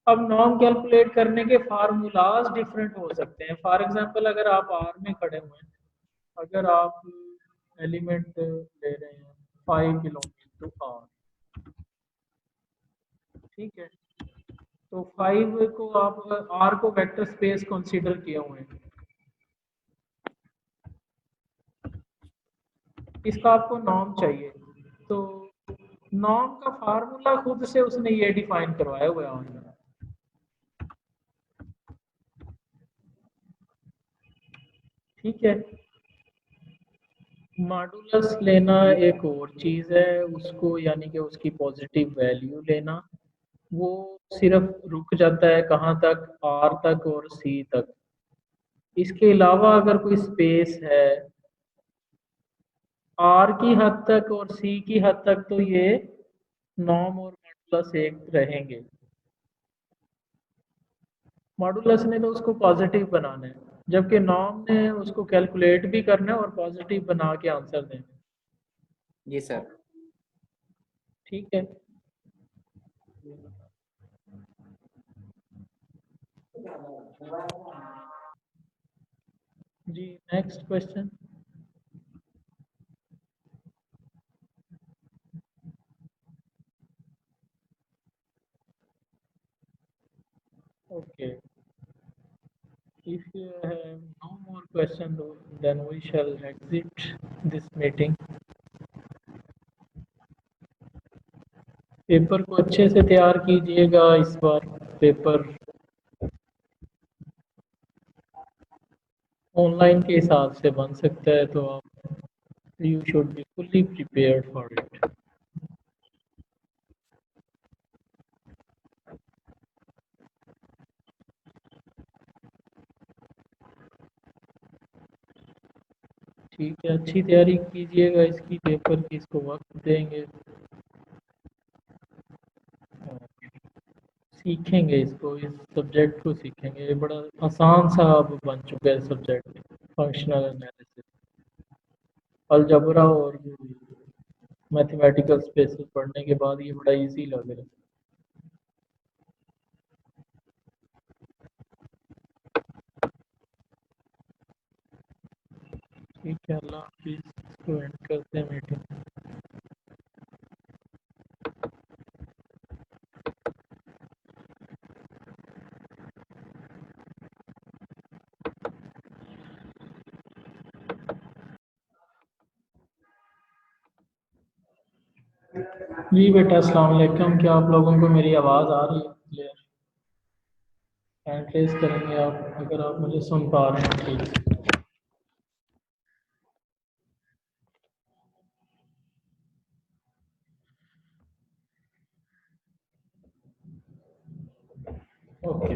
अब नॉर्म कैलकुलेट करने के फार्मूलाज डिफरेंट हो सकते हैं। फॉर एग्जांपल अगर आप आर में खड़े हुए हैं, अगर आप एलिमेंट ले रहे हैं 5 बिलोंगिंग टू आर, ठीक है, तो 5 को आप आर को वेक्टर स्पेस कंसीडर किए हुए हैं, इसका आपको नॉर्म चाहिए, तो नॉर्म का फार्मूला खुद से उसने ये डिफाइन करवाया हुआ है ऑनलाइन। ठीक है, मॉडुलस लेना एक और चीज है, उसको यानी कि उसकी पॉजिटिव वैल्यू लेना, वो सिर्फ रुक जाता है कहाँ तक, आर तक और सी तक। इसके अलावा अगर कोई स्पेस है आर की हद तक और सी की हद तक, तो ये नॉर्म और मॉडुलस एक रहेंगे। मॉडुलस ने तो उसको पॉजिटिव बनाना है, जबकि नॉर्म ने उसको कैलकुलेट भी करना है और पॉजिटिव बना के आंसर देना है। जी सर। ठीक है, जी next question. Okay. If you have no more questions, then we shall exit this meeting. Paper को अच्छे से तैयार कीजिएगा इस बार। पेपर ऑनलाइन के हिसाब से बन सकता है, तो आप you should be fully prepared for it. ठीक है, अच्छी तैयारी कीजिएगा इसकी, पेपर की, इसको वक्त देंगे, सीखेंगे इसको, इस सब्जेक्ट को सीखेंगे। ये बड़ा आसान सा अब बन चुका है सब्जेक्ट, फंक्शनल एनालिसिस, अलजबरा और मैथमेटिकल स्पेसेस पढ़ने के बाद ये बड़ा इजी लग रहा है। ठीक है, अल्लाह हाफिज़, इसको एंड करते हैं मीटिंग। जी बेटा, अस्सलाम वालेकुम, क्या आप लोगों को मेरी आवाज़ आ रही है क्लियर? हैंड रेज करेंगे आप अगर आप मुझे सुन पा रहे हैं, please. Okay,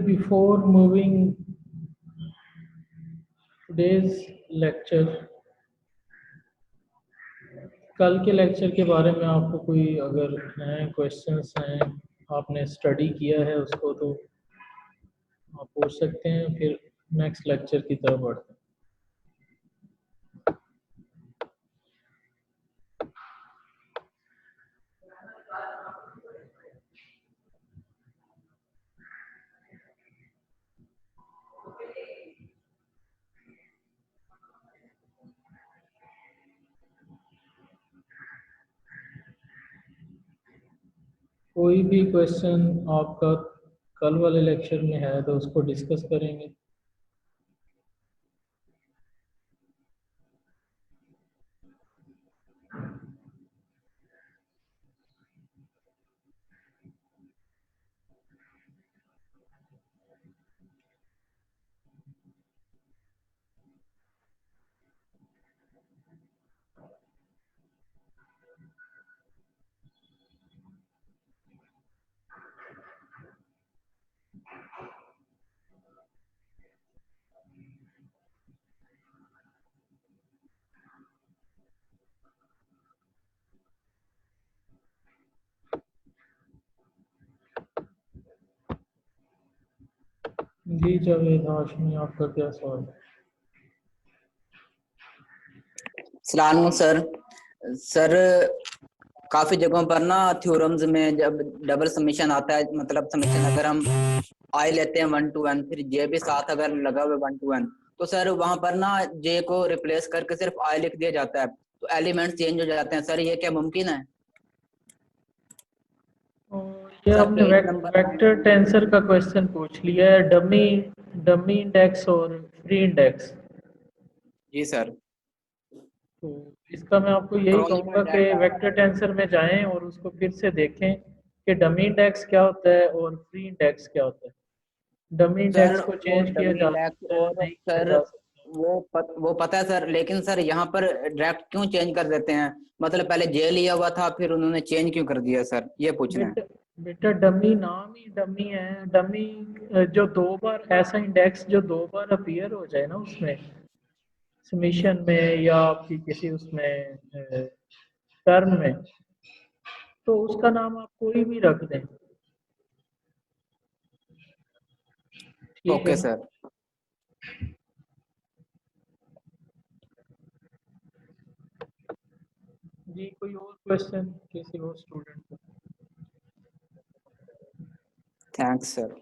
before moving today's lecture, कल के लेक्चर के बारे में आपको कोई अगर हैं क्वेश्चंस हैं, आपने स्टडी किया है उसको, तो आप पूछ सकते हैं, फिर नेक्स्ट लेक्चर की तरफ बढ़ते हैं। कोई भी क्वेश्चन आपका कल वाले लेक्चर में है तो उसको डिस्कस करेंगे। जी जावेद हाशमी, आपका क्या सवाल है? सलाम सर। सर काफी जगहों पर ना थ्योरम्स में जब डबल समीशन आता है, मतलब समीशन अगर हम आई लेते हैं 1 to 1, फिर जे भी साथ अगर लगा हुआ 1 to 1, तो सर वहां पर ना जे को रिप्लेस करके सिर्फ आई लिख दिया जाता है, तो एलिमेंट चेंज हो जाते हैं। सर ये क्या मुमकिन है? और ये सर आपने पेज नंबर वेक्टर टेंसर का क्वेश्चन पूछ लिया है, डमी डमी इंडेक्स और फ्री इंडेक्स। जी सर। तो इसका मैं आपको यही कहूँगा क्रॉनिकल कि डाटा। वेक्टर टेंसर में जाएं और उसको फिर से देखें कि डमी इंडेक्स क्या होता है और फ्री इंडेक्स क्या होता है। डमी सर इंडेक्स को वो चेंज किया डमी जा इंडेक्स सकता है, और नहीं किया सर जा सकता। वो पता है सर, लेकिन सर यहाँ पर डायरेक्ट क्यों चेंज कर देते हैं? मतलब पहले जे लिया हुआ था, फिर उन्होंने चेंज क्यों कर दिया सर, ये पूछना है। बेटा बेटा डमी नाम ही डमी है। डमी जो दो बार ऐसा इंडेक्स जो दो बार अपीयर हो जाए ना उसमें, समीशन में या आपकी किसी उसमें टर्म में, तो उसका नाम आप कोई भी रख दें, ठीक है ओके ना? सर। जी कोई और क्वेश्चन किसी और स्टूडेंट को? Thanks sir.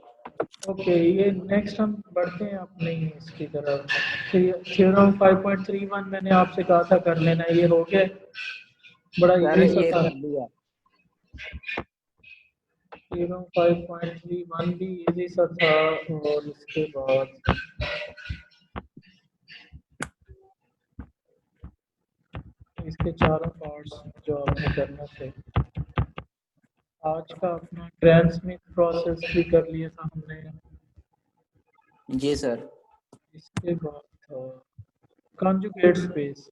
ओके, ये नेक्स्ट हम बढ़ते हैं अपने इसकी तरफ। थ्योरम 5.31 मैंने आपसे कहा था कर लेना, ये हो गया, बड़ा सर इजी सा ये था। कर लिया। थ्योरम 5.31 भी इजी सा था। और इसके बाद इसके चारों पार्ट्स जो आपने करना थे। आज का अपना ग्रैंड स्मिथ प्रोसेस भी कर लिया था हमने। जी सर। इसके बाद था कॉन्जुगेट स्पेस।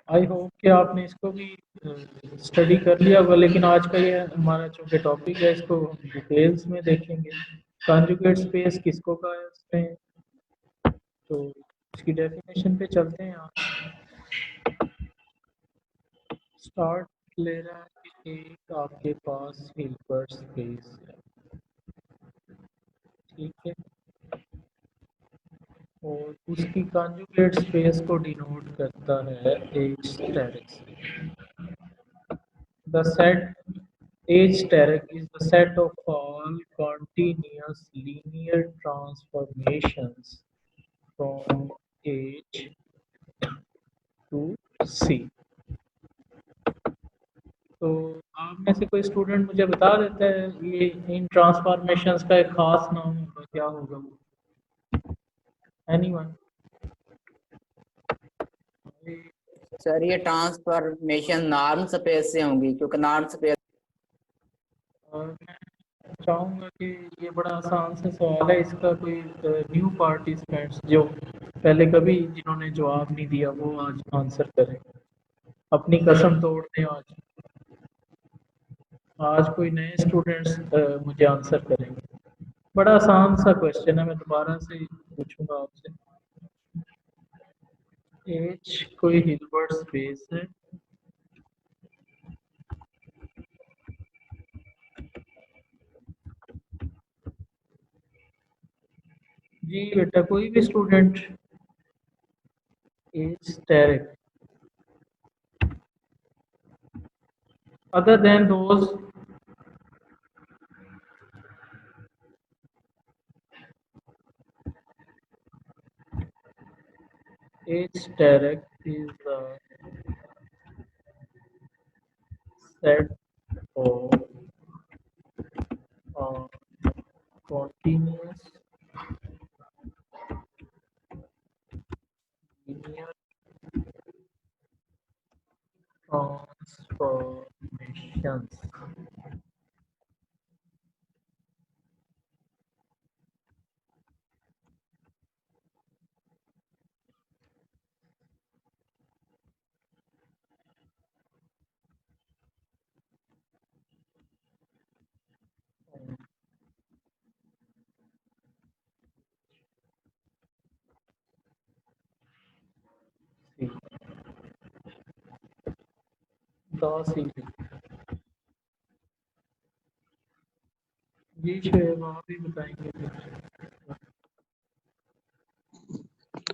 आई होप कि आपने इसको भी स्टडी कर लिया होगा, लेकिन आज का ये हमारा चूंकि टॉपिक है, इसको हम डिटेल्स में देखेंगे। कॉन्जुगेट स्पेस किसको कहा है उसमें, तो इसकी डेफिनेशन पे चलते हैं। आप स्टार्ट ले रहा है कि एक आपके पास हिल्बर्ट स्पेस है, ठीक है, और उसकी कॉन्जुगेट स्पेस को डिनोट करता है H asterisk. The set H steric is the set of all continuous linear transformations from H to C. तो आप में से कोई स्टूडेंट मुझे बता देता है ये इन ट्रांसफॉर्मेशंस का एक खास नाम होगा, क्या होगा वो? एनीवन? सर ये ट्रांसफॉर्मेशन नॉर्म स्पेस से होंगी, क्योंकि नॉर्म स्पेस। और मैं चाहूँगा कि ये बड़ा आसान सा सवाल है, इसका कोई न्यू पार्टिसिपेंट्स जो पहले कभी जिन्होंने जवाब नहीं दिया वो आज आंसर करें, अपनी कसम तोड़ दें। आज आज कोई नए स्टूडेंट्स मुझे आंसर करेंगे। बड़ा आसान सा क्वेश्चन है, मैं दोबारा से पूछूंगा आपसे। एच कोई हिल्बर्ट स्पेस है, जी बेटा कोई भी student, H asterisk other than those H steric is the set of continuous linear transformations C, the series। जी शुएब आप भी बताएंगे कुछ।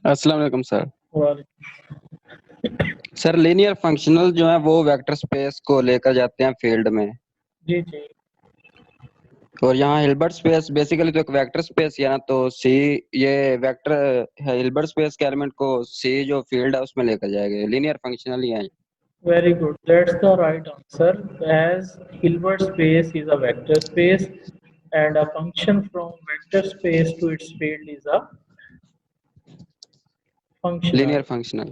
अस्सलाम वालेकुम सर। वालेकुम। सर लीनियर फंक्शनल जो है वो वेक्टर स्पेस को लेकर जाते हैं फील्ड में, जी जी और यहाँ हिल्बर्ट स्पेस बेसिकली तो एक वेक्टर स्पेस है ना, तो सी ये वेक्टर है, हिल्बर्ट स्पेस के एलिमेंट को सी जो फील्ड है उसमें लेकर जाएगा, लीनियर फंक्शनल ही है। very good, that's the right answer, as Hilbert space is a vector space and a function from vector space to its field is a linear functional। Functional.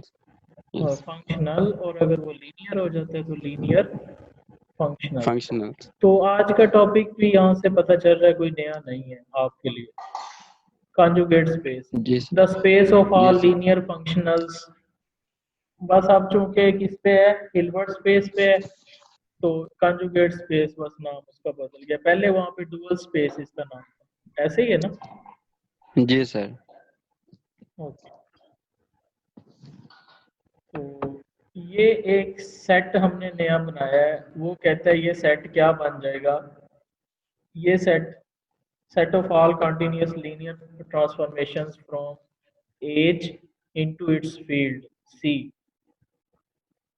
और yes functional, और अगर वो linear हो जाता है तो linear functional. Functional. तो आज का टॉपिक भी यहाँ से पता चल रहा है कोई नया नहीं है आपके लिए। conjugate space, जी सर। the space of जी all सर। linear functionals। बस अब चूंकि किस पे है, हिल्बर्ट स्पेस पे है, तो कंजुगेट स्पेस बस नाम उसका बदल गया, पहले वहां पे डुअल स्पेस इसका नाम था, ऐसे ही है ना। जी सर। ओके, तो ये एक सेट हमने नया बनाया है, वो कहता है ये सेट क्या बन जाएगा, ये set of all continuous linear transformations from H into its field C.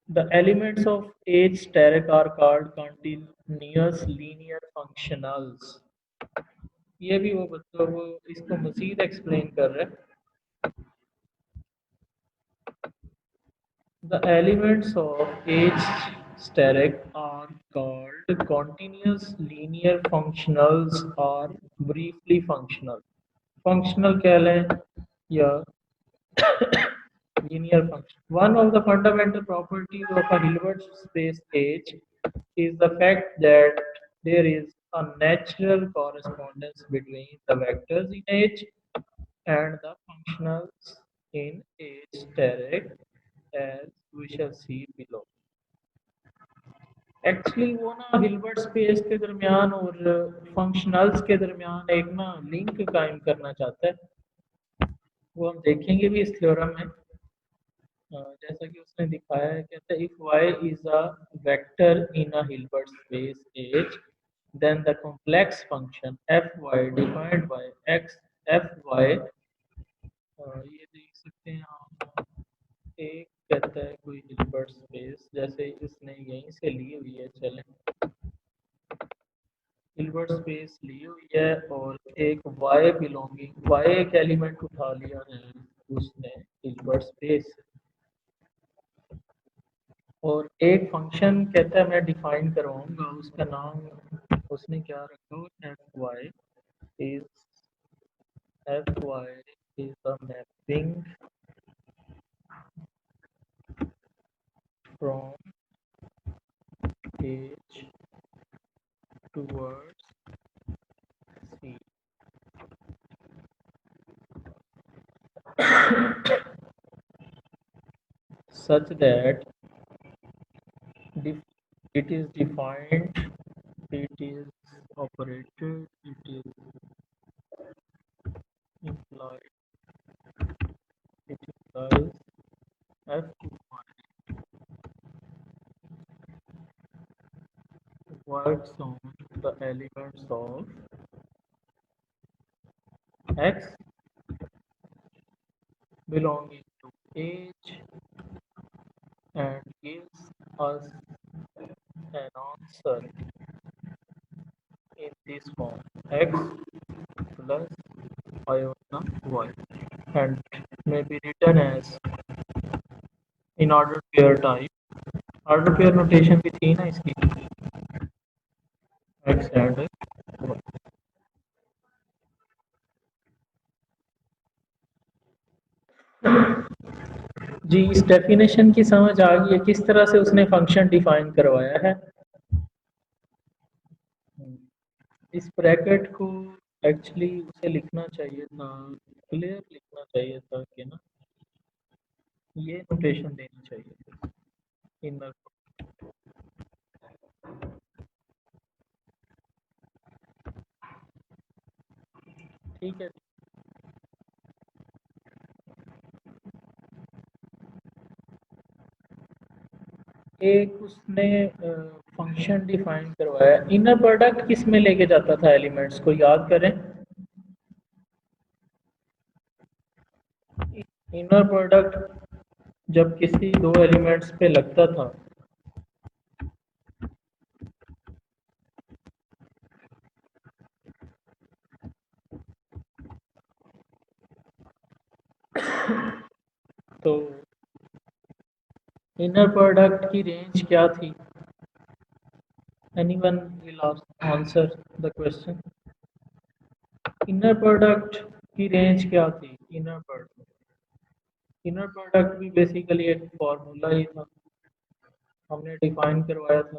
The elements of H steric are called continuous linear functionals। ये भी वो मतलब वो इसको मजीद एक्सप्लेन कर रहे हैं। The elements of H steric are called continuous linear functionals or briefly functional। Functional कह लें या linear function। One of the fundamental properties of a Hilbert space H is the fact that there is a natural correspondence between the vectors in H and the functionals in H steric, as we shall see below। Actually वो ना Hilbert space के दरमियान और functionals के दरमियान एक ना link कायम करना चाहता है, वो हम देखेंगे भी इस थ्योरम में। जैसा कि उसने दिखाया है, कहता है if y is a vector in a Hilbert space H, then the complex function fy defined by x fy, ये देख सकते हैं आप, एक कहता है कोई हिल्बर्ट स्पेस, जैसे इसने यहीं से ली हुई है, चलें हिल्बर्ट स्पेस ली हुई है और एक y बिलोंगिंग y एक एलिमेंट उठा लिया है उसने हिल्बर्ट स्पेस, और एक फंक्शन कहता है मैं डिफाइन करवाऊंगा, उसका नाम उसने क्या रखा, is F Y is the mapping from H towards C. such that it is defined, it is operated, it is implied, it implies f works on the elements of x belonging to H and gives us an answer in this form x plus iota y, and may be written as in order pair type। order pair notation भी थी ना इसकी, x and y। जी इस definition की समझ आ गई है किस तरह से उसने फंक्शन डिफाइन करवाया है। इस ब्रैकेट को एक्चुअली उसे लिखना चाहिए था, क्लियर लिखना चाहिए था कि ना, ये नोटेशन देनी चाहिए थी इनर। ठीक है, एक उसने फंक्शन डिफाइन करवाया। इनर प्रोडक्ट किस में लेके जाता था एलिमेंट्स को, याद करें। इनर प्रोडक्ट जब किसी दो एलिमेंट्स पे लगता था तो इनर प्रोडक्ट की रेंज क्या थी? Anyone will answer the question. Inner product की रेंज क्या थी? इनर प्रोडक्ट भी बेसिकली एक फॉर्मूला ही था, हमने डिफाइन करवाया था।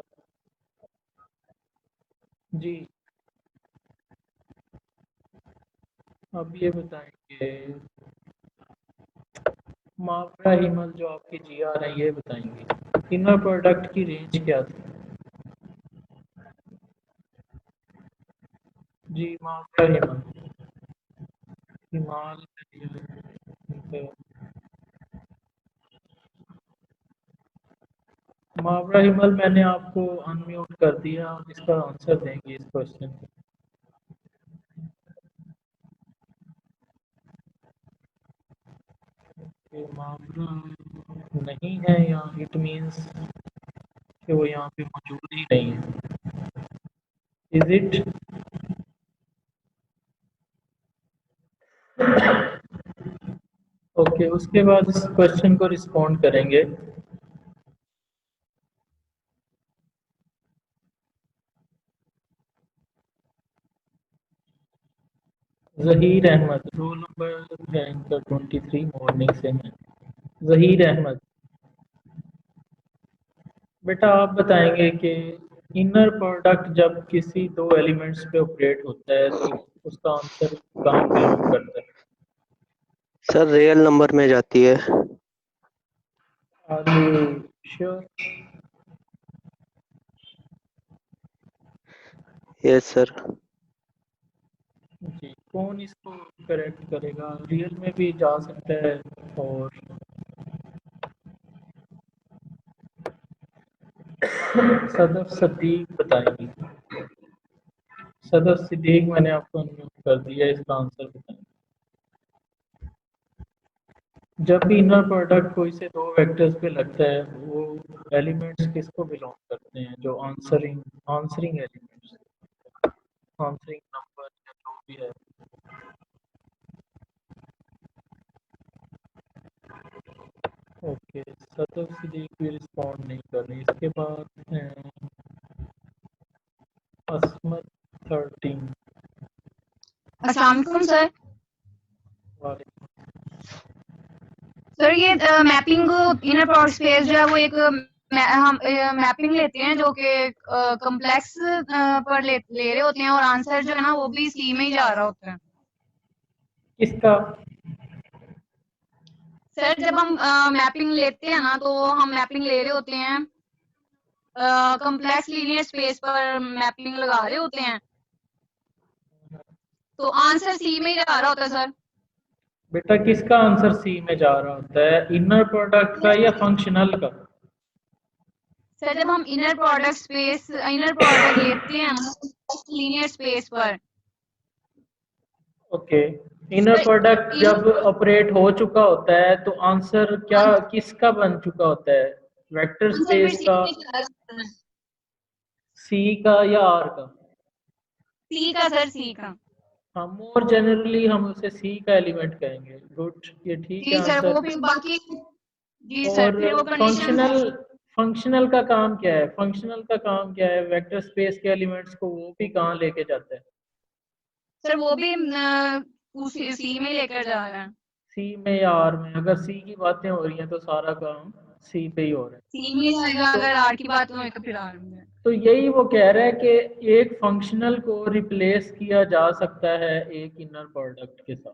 जी, अब ये बताएंगे मावरा हिमल जो आपकी जी आ रही है, ये बताएंगे इनर प्रोडक्ट की रेंज क्या थी? जी, मावरा हिमल हिमाल मावरा हिमल मैंने आपको अनम्यूट कर दिया, आप इसका आंसर देंगे इस क्वेश्चन को। मावरा नहीं है या इट मीन्स कि वो यहाँ पे मौजूद ही नहीं है। Is it? ओके, उसके बाद इस क्वेश्चन को रिस्पॉन्ड करेंगे। जहीर अहमद, रोल नंबर है इनका 23, मॉर्निंग से है। जहीर अहमद, बेटा आप बताएंगे कि इनर प्रोडक्ट जब किसी दो एलिमेंट्स पे ऑपरेट होता है तो उसका आंसर कहाँ बिलोंग करता है? सर रियल नंबर में जाती है। Are you sure? Yes sir. जी, कौन इसको करेक्ट करेगा? रियल में भी जा सकता है और सदफ सदीक बताएंगे। सदफ सिद्दीक मैंने आपको अनम्यूट कर दिया, इसका आंसर बताएंगे। जब भी इनर प्रोडक्ट कोई से दो वेक्टर्स पे लगता है वो एलिमेंट्स किसको बिलोंग करते हैं? जो आंसरिंग एलिमेंट्स, आंसरिंग नंबर या जो भी है। ओके, सदफ सिद्दीक भी रिस्पॉन्ड नहीं कर रही। इसके बाद असमत 13। अस्सलाम वालेकुम सर। वालेकुम। सर ये मैपिंग इनर प्रोडक्ट स्पेस जो है वो एक हम मैपिंग लेते हैं जो कि कॉम्प्लेक्स पर ले रहे होते हैं और आंसर जो है ना वो भी सी में ही जा रहा होता है। किसका? सर जब हम मैपिंग लेते हैं ना तो हम मैपिंग ले रहे होते हैं कॉम्प्लेक्स लीनियर स्पेस पर मैपिंग लगा रहे होते हैं तो आंसर सी में ही जा रहा होता है सर। बेटा किसका आंसर सी में जा रहा होता है, इनर प्रोडक्ट का या फंक्शनल का? सर जब हम इनर प्रोडक्ट लेते हैं लीनियर स्पेस पर। ओके, इनर प्रोडक्ट जब ऑपरेट हो चुका होता है तो आंसर क्या किसका बन चुका होता है? वेक्टर स्पेस का, सी का या आर का? सी का सर, सी का। हाँ, मोर जनरली हम उसे सी का एलिमेंट कहेंगे। गुड, ये ठीक है जी सर, वो आंसर। फिर बाकी जी सर और फिर वो कंडीशन फंक्शनल का काम क्या है? फंक्शनल का काम क्या है? वेक्टर स्पेस के एलिमेंट्स को वो भी कहाँ लेके जाता है? सर वो भी उसी सी में लेकर जा रहा है। सी में या आर में? अगर सी की बातें हो रही हैं तो सारा काम सी पे ही हो रहा है। सी में जाएगा, अगर आर की बात हो तो फिर आर में। तो यही वो कह रहा है कि एक फंक्शनल को रिप्लेस किया जा सकता है एक इनर प्रोडक्ट के साथ,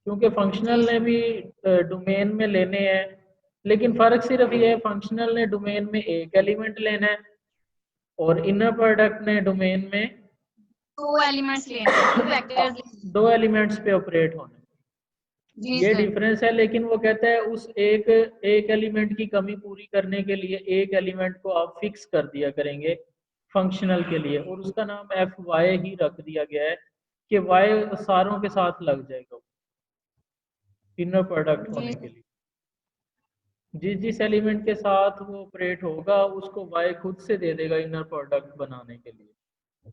क्योंकि फंक्शनल ने भी डोमेन में लेने हैं, लेकिन फर्क सिर्फ ये है फंक्शनल ने डोमेन में एक एलिमेंट लेना है और इनर प्रोडक्ट ने डोमेन में दो एलिमेंट्स लेने हैं, दो वेक्टर्स। दो एलिमेंट्स पे ऑपरेट होना है। जी ये सर। डिफरेंस है, लेकिन वो कहता है उस एक एलिमेंट की कमी पूरी करने के लिए एक एलिमेंट को आप फिक्स कर दिया करेंगे फंक्शनल के लिए, और उसका नाम एफ वाई ही रख दिया गया है कि वाई सारों के साथ लग जाएगा इनर प्रोडक्ट जी होने के सर। लिए। जिस जिस एलिमेंट के साथ वो ऑपरेट होगा उसको वाई खुद से दे देगा इनर प्रोडक्ट बनाने के लिए।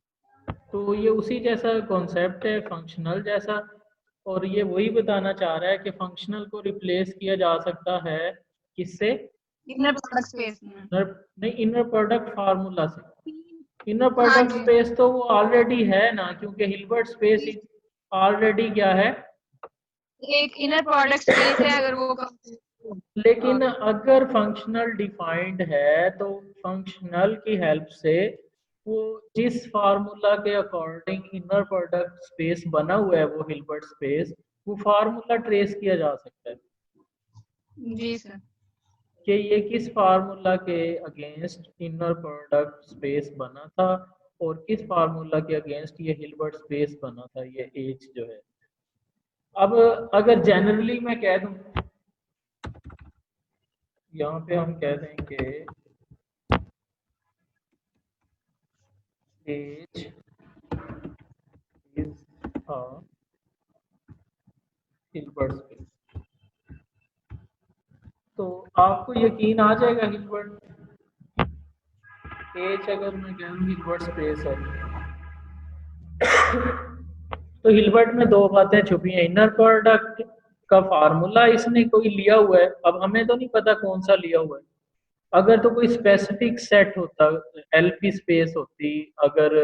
तो ये उसी जैसा कॉन्सेप्ट है फंक्शनल जैसा, और ये वही बताना चाह रहा है कि फंक्शनल को रिप्लेस किया जा सकता है किससे? इनर प्रोडक्ट स्पेस में। नहीं, इनर प्रोडक्ट फार्मूला से। इनर हाँ प्रोडक्ट जी। स्पेस तो वो ऑलरेडी है ना, क्योंकि हिल्बर्ट स्पेस ऑलरेडी क्या है? एक इनर प्रोडक्ट स्पेस है अगर वो लेकिन अगर फंक्शनल डिफाइंड है तो फंक्शनल की हेल्प से वो जिस फार्मूला के अकॉर्डिंग इनर प्रोडक्ट स्पेस बना हुआ है वो हिल्बर्ट स्पेस, वो फार्मूला ट्रेस किया जा सकता है जी सर। कि ये किस फार्मूला के अगेंस्ट इनर प्रोडक्ट स्पेस बना था और किस फार्मूला के अगेंस्ट ये हिल्बर्ट स्पेस बना था, ये एच जो है। अब अगर जनरली मैं कह दूं, यहाँ पे हम कह देंगे H is a Hilbert space, तो आपको यकीन आ जाएगा हिल्बर्ट H अगर मैं कहूँ हिल्बर्ट स्पेस है तो हिल्बर्ट में दो बातें छुपी हैं। इनर प्रोडक्ट का फार्मूला इसने कोई लिया हुआ है, अब हमें तो नहीं पता कौन सा लिया हुआ है। अगर तो कोई स्पेसिफिक सेट होता, एलपी स्पेस होती, अगर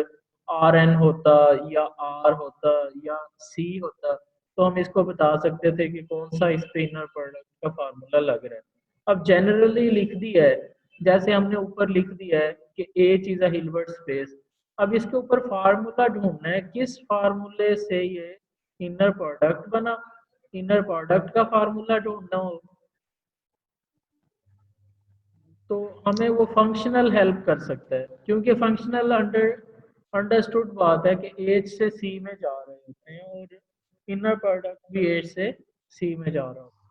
आर एन होता या आर होता या सी होता, तो हम इसको बता सकते थे कि कौन सा इस पे इनर प्रोडक्ट का फार्मूला लग रहा है। अब जनरली लिख दिया है, जैसे हमने ऊपर लिख दिया है कि H is a Hilbert space. अब इसके ऊपर फार्मूला ढूंढना है, किस फार्मूले से ये इनर प्रोडक्ट बना। इनर प्रोडक्ट का फार्मूला ढूंढना हो तो हमें वो फंक्शनल हेल्प कर सकता है, क्योंकि फंक्शनल अंडरस्टूड बात है कि एच से सी में जा रहे होते हैं और इनर प्रोडक्ट भी एच से सी में जा रहा होता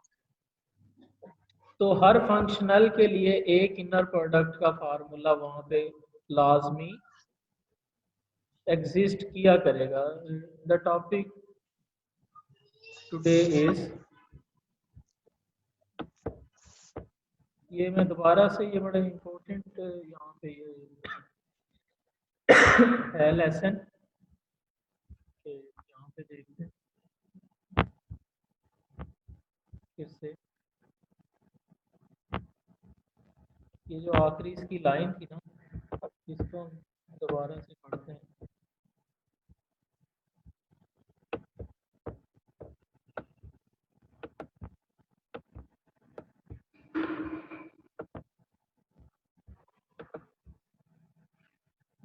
है। तो हर फंक्शनल के लिए एक इनर प्रोडक्ट का फार्मूला वहां पे लाजमी एग्जिस्ट किया करेगा। द टॉपिक टुडे इज, ये मैं दोबारा से, ये बड़ा इम्पोर्टेंट यहाँ पे ये है लेसन, यहाँ पे देखते हैं फिर से, ये जो आखिरी इसकी लाइन थी ना, इसको हम दोबारा से पढ़ते हैं।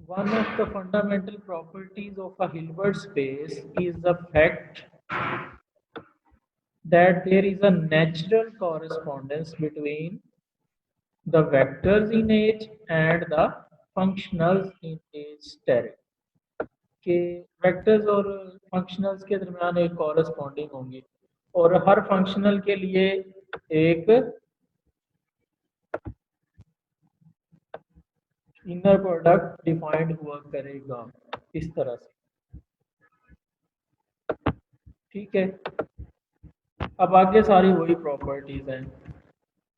One of the fundamental properties of a Hilbert space is the fact that there is a natural correspondence between the vectors in H and the functionals in H steric, के वेक्टर्स और फंक्शनल्स के दरमियान एक corresponding होंगे और हर functional के लिए एक इनर प्रोडक्ट डिफाइंड हुआ करेगा इस तरह से। ठीक है, अब आगे सारी वही प्रॉपर्टीज हैं।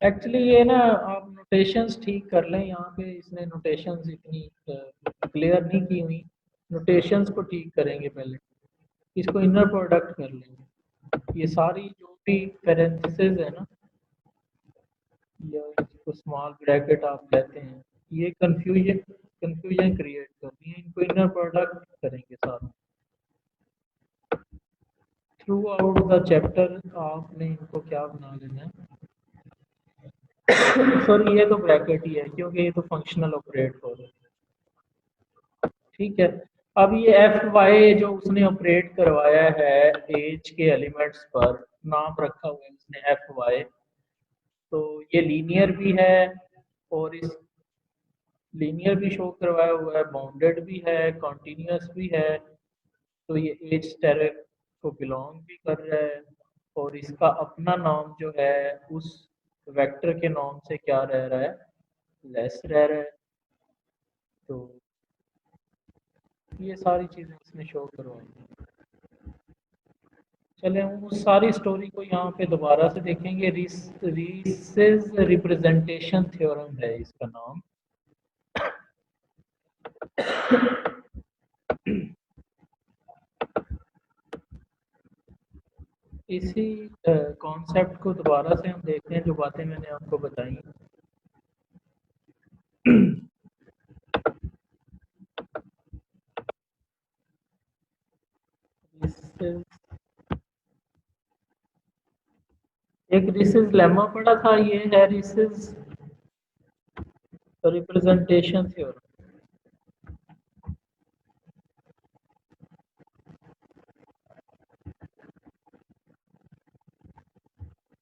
एक्चुअली ये ना आप नोटेशंस ठीक कर लें, यहाँ पे इसने नोटेशंस इतनी क्लियर नहीं की हुई, नोटेशंस को ठीक करेंगे पहले, इसको इनर प्रोडक्ट कर लेंगे। ये सारी जो भी पैरेंथेसिस है ना, या इसको स्मॉल ब्रैकेट आप लेते हैं, ये कंफ्यूजन क्रिएट करती है, इनको इनर प्रोडक्ट करेंगे सारा। थ्रू आउट द चैप्टर आपने इनको क्या बना लेना है, सॉरी ये तो ब्रैकेट ही है क्योंकि ये तो फंक्शनल ऑपरेट हो रहा है। ठीक है, अब ये एफ वाई जो उसने ऑपरेट करवाया है एच के एलिमेंट्स पर, नाम रखा हुआ है उसने एफ वाई, तो ये लीनियर भी है और इस लीनियर भी शो करवाया हुआ है, बाउंडेड भी है, कॉन्टिन्यूस भी है, तो ये एच स्टेरिक को बिलोंग भी कर रहा है और इसका अपना नाम जो है उस वेक्टर के नाम से क्या रह रहा है, लेस रह रहा है। तो ये सारी चीजें इसने शो करवाई। चले हम उस सारी स्टोरी को यहाँ पे दोबारा से देखेंगे। रीसेस रिप्रेजेंटेशन थ्योरम है इसका नाम। इसी कॉन्सेप्ट को दोबारा से हम देखते हैं जो बातें मैंने आपको बताई। एक रीसेस लेमा पढ़ा था, ये है रीसेस रिप्रेजेंटेशन थ्योरम।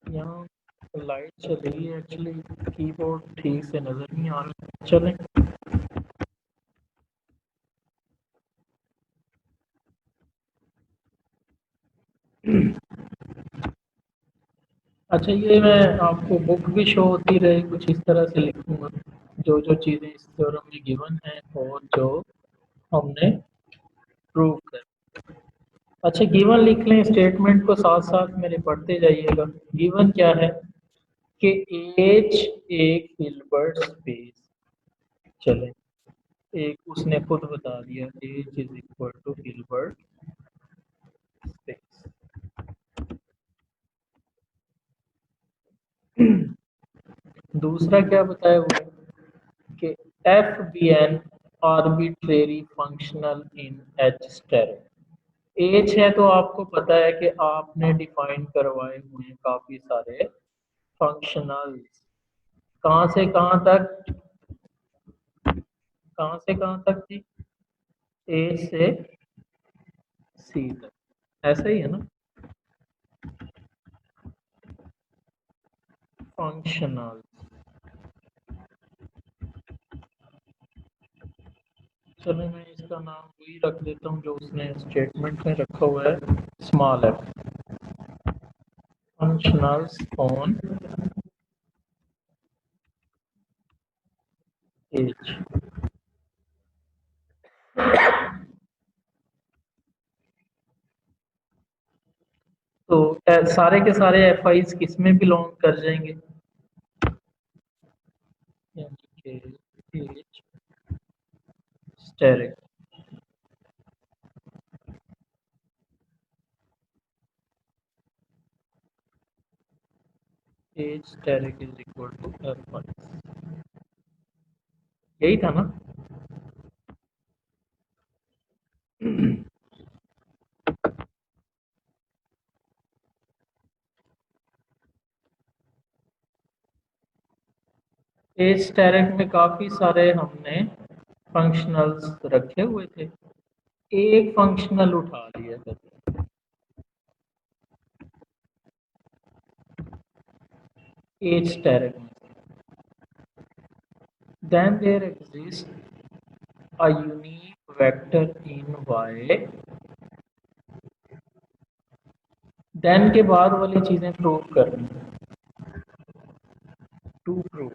यहाँ लाइट चल रही है, एक्चुअली कीबोर्ड ठीक से नजर नहीं आ रहा। चलें अच्छा, ये मैं आपको बुक भी शो होती रहे कुछ इस तरह से लिखूंगा, जो जो चीज़ें इस थ्योरम में गिवन है और जो हमने प्रूव कर। अच्छा, गिवन लिख लें, स्टेटमेंट को साथ साथ मेरे पढ़ते जाइएगा। गिवन क्या है कि एच एक हिल्बर्ट स्पेस, चले एक उसने खुद बता दिया, H is equal to Hilbert space. दूसरा क्या बताया हुआ है कि F be an arbitrary functional in H asterisk. H है तो आपको पता है कि आपने डिफाइन करवाए हुए हैं काफी सारे फंक्शनल्स। कहाँ से कहाँ तक, कहाँ से कहाँ तक थी, ए से सी तक, ऐसा ही है ना। फंक्शनल, चलो मैं इसका नाम वही रख देता हूँ जो उसने स्टेटमेंट में रखा हुआ है, small F. Functionals on H. तो सारे के सारे एफ आईज किस में बिलोंग कर जाएंगे, यानी कि H asterisk. H asterisk is equal to F I, यही था ना। एज स्टेरिक में काफी सारे हमने फंक्शनल्स रखे हुए थे, एक फंक्शनल उठा लिया था, एज स्टेरिक में। then there exists a unique vector in y, then के बाद वाली चीजें प्रूव करनी है। टू प्रूव,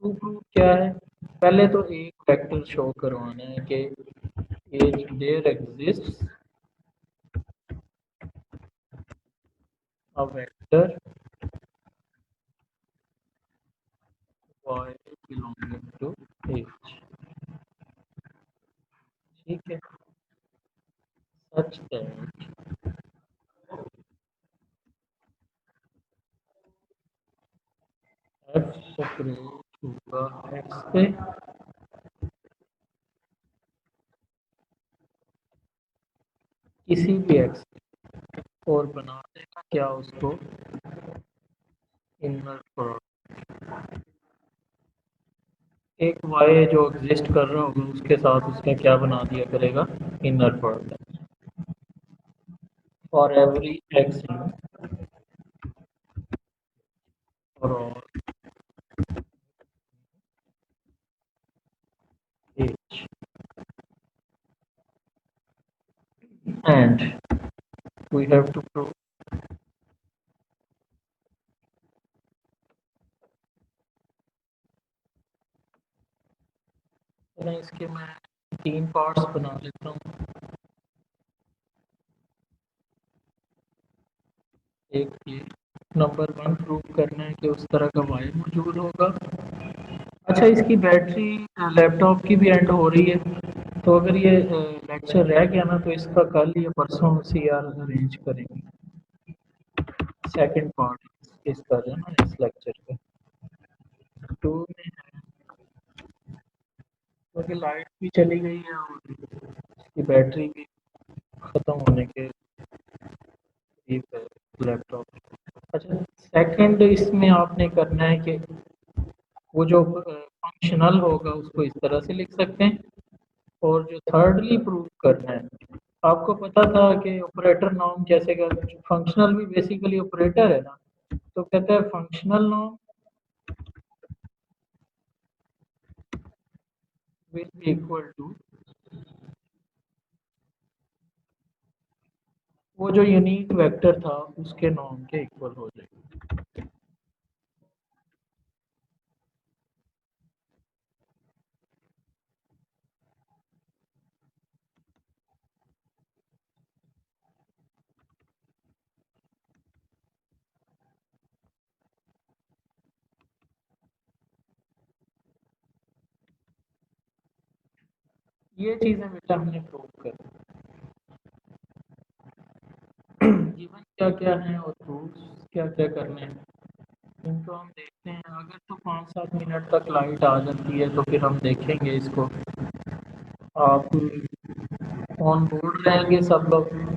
टू प्रूव क्या है, पहले तो एक वेक्टर शो करवाना है कि H there exists a vector y belonging to h, ठीक है, such that f सेपरेट होगा x पे, किसी भी x, और बना देगा क्या उसको, इनर प्रोडक्ट। एक y जो एग्जिस्ट कर रहा होगा उसके साथ उसका क्या बना दिया करेगा, inner product for every x और h। and we have to prove मैं इसके मैं 3 पार्ट्स बना लेता हूँ। एक ये नंबर 1 प्रूव करना है कि उस तरह का वायर मौजूद होगा। अच्छा, इसकी बैटरी लैपटॉप की भी एंड हो रही है, तो अगर ये लेक्चर रह गया ना तो इसका कल या परसों CR अरेंज करेंगे। सेकंड पार्ट इसका जो है ना इस लेक्चर का 2 में है, क्योंकि लाइट भी चली गई है और इसकी बैटरी भी ख़त्म होने के करीब है लैपटॉप। अच्छा, सेकंड इसमें आपने करना है कि वो जो फंक्शनल होगा उसको इस तरह से लिख सकते हैं, और जो थर्डली प्रूव करना है, आपको पता था कि ऑपरेटर नॉर्म जैसे कि फंक्शनल भी बेसिकली ऑपरेटर है ना, तो कहते हैं functional norm will be equal to वो जो यूनिक वेक्टर था उसके नॉर्म के इक्वल हो जाएगा। ये चीज़ें बेटा हमने प्रूव कर गिवन क्या क्या है और प्रूफ क्या क्या करने हैं इनको हम देखते हैं। अगर तो 5-7 मिनट तक लाइट आ जाती है तो फिर हम देखेंगे इसको। आप ऑन बोर्ड रहेंगे सब लोग।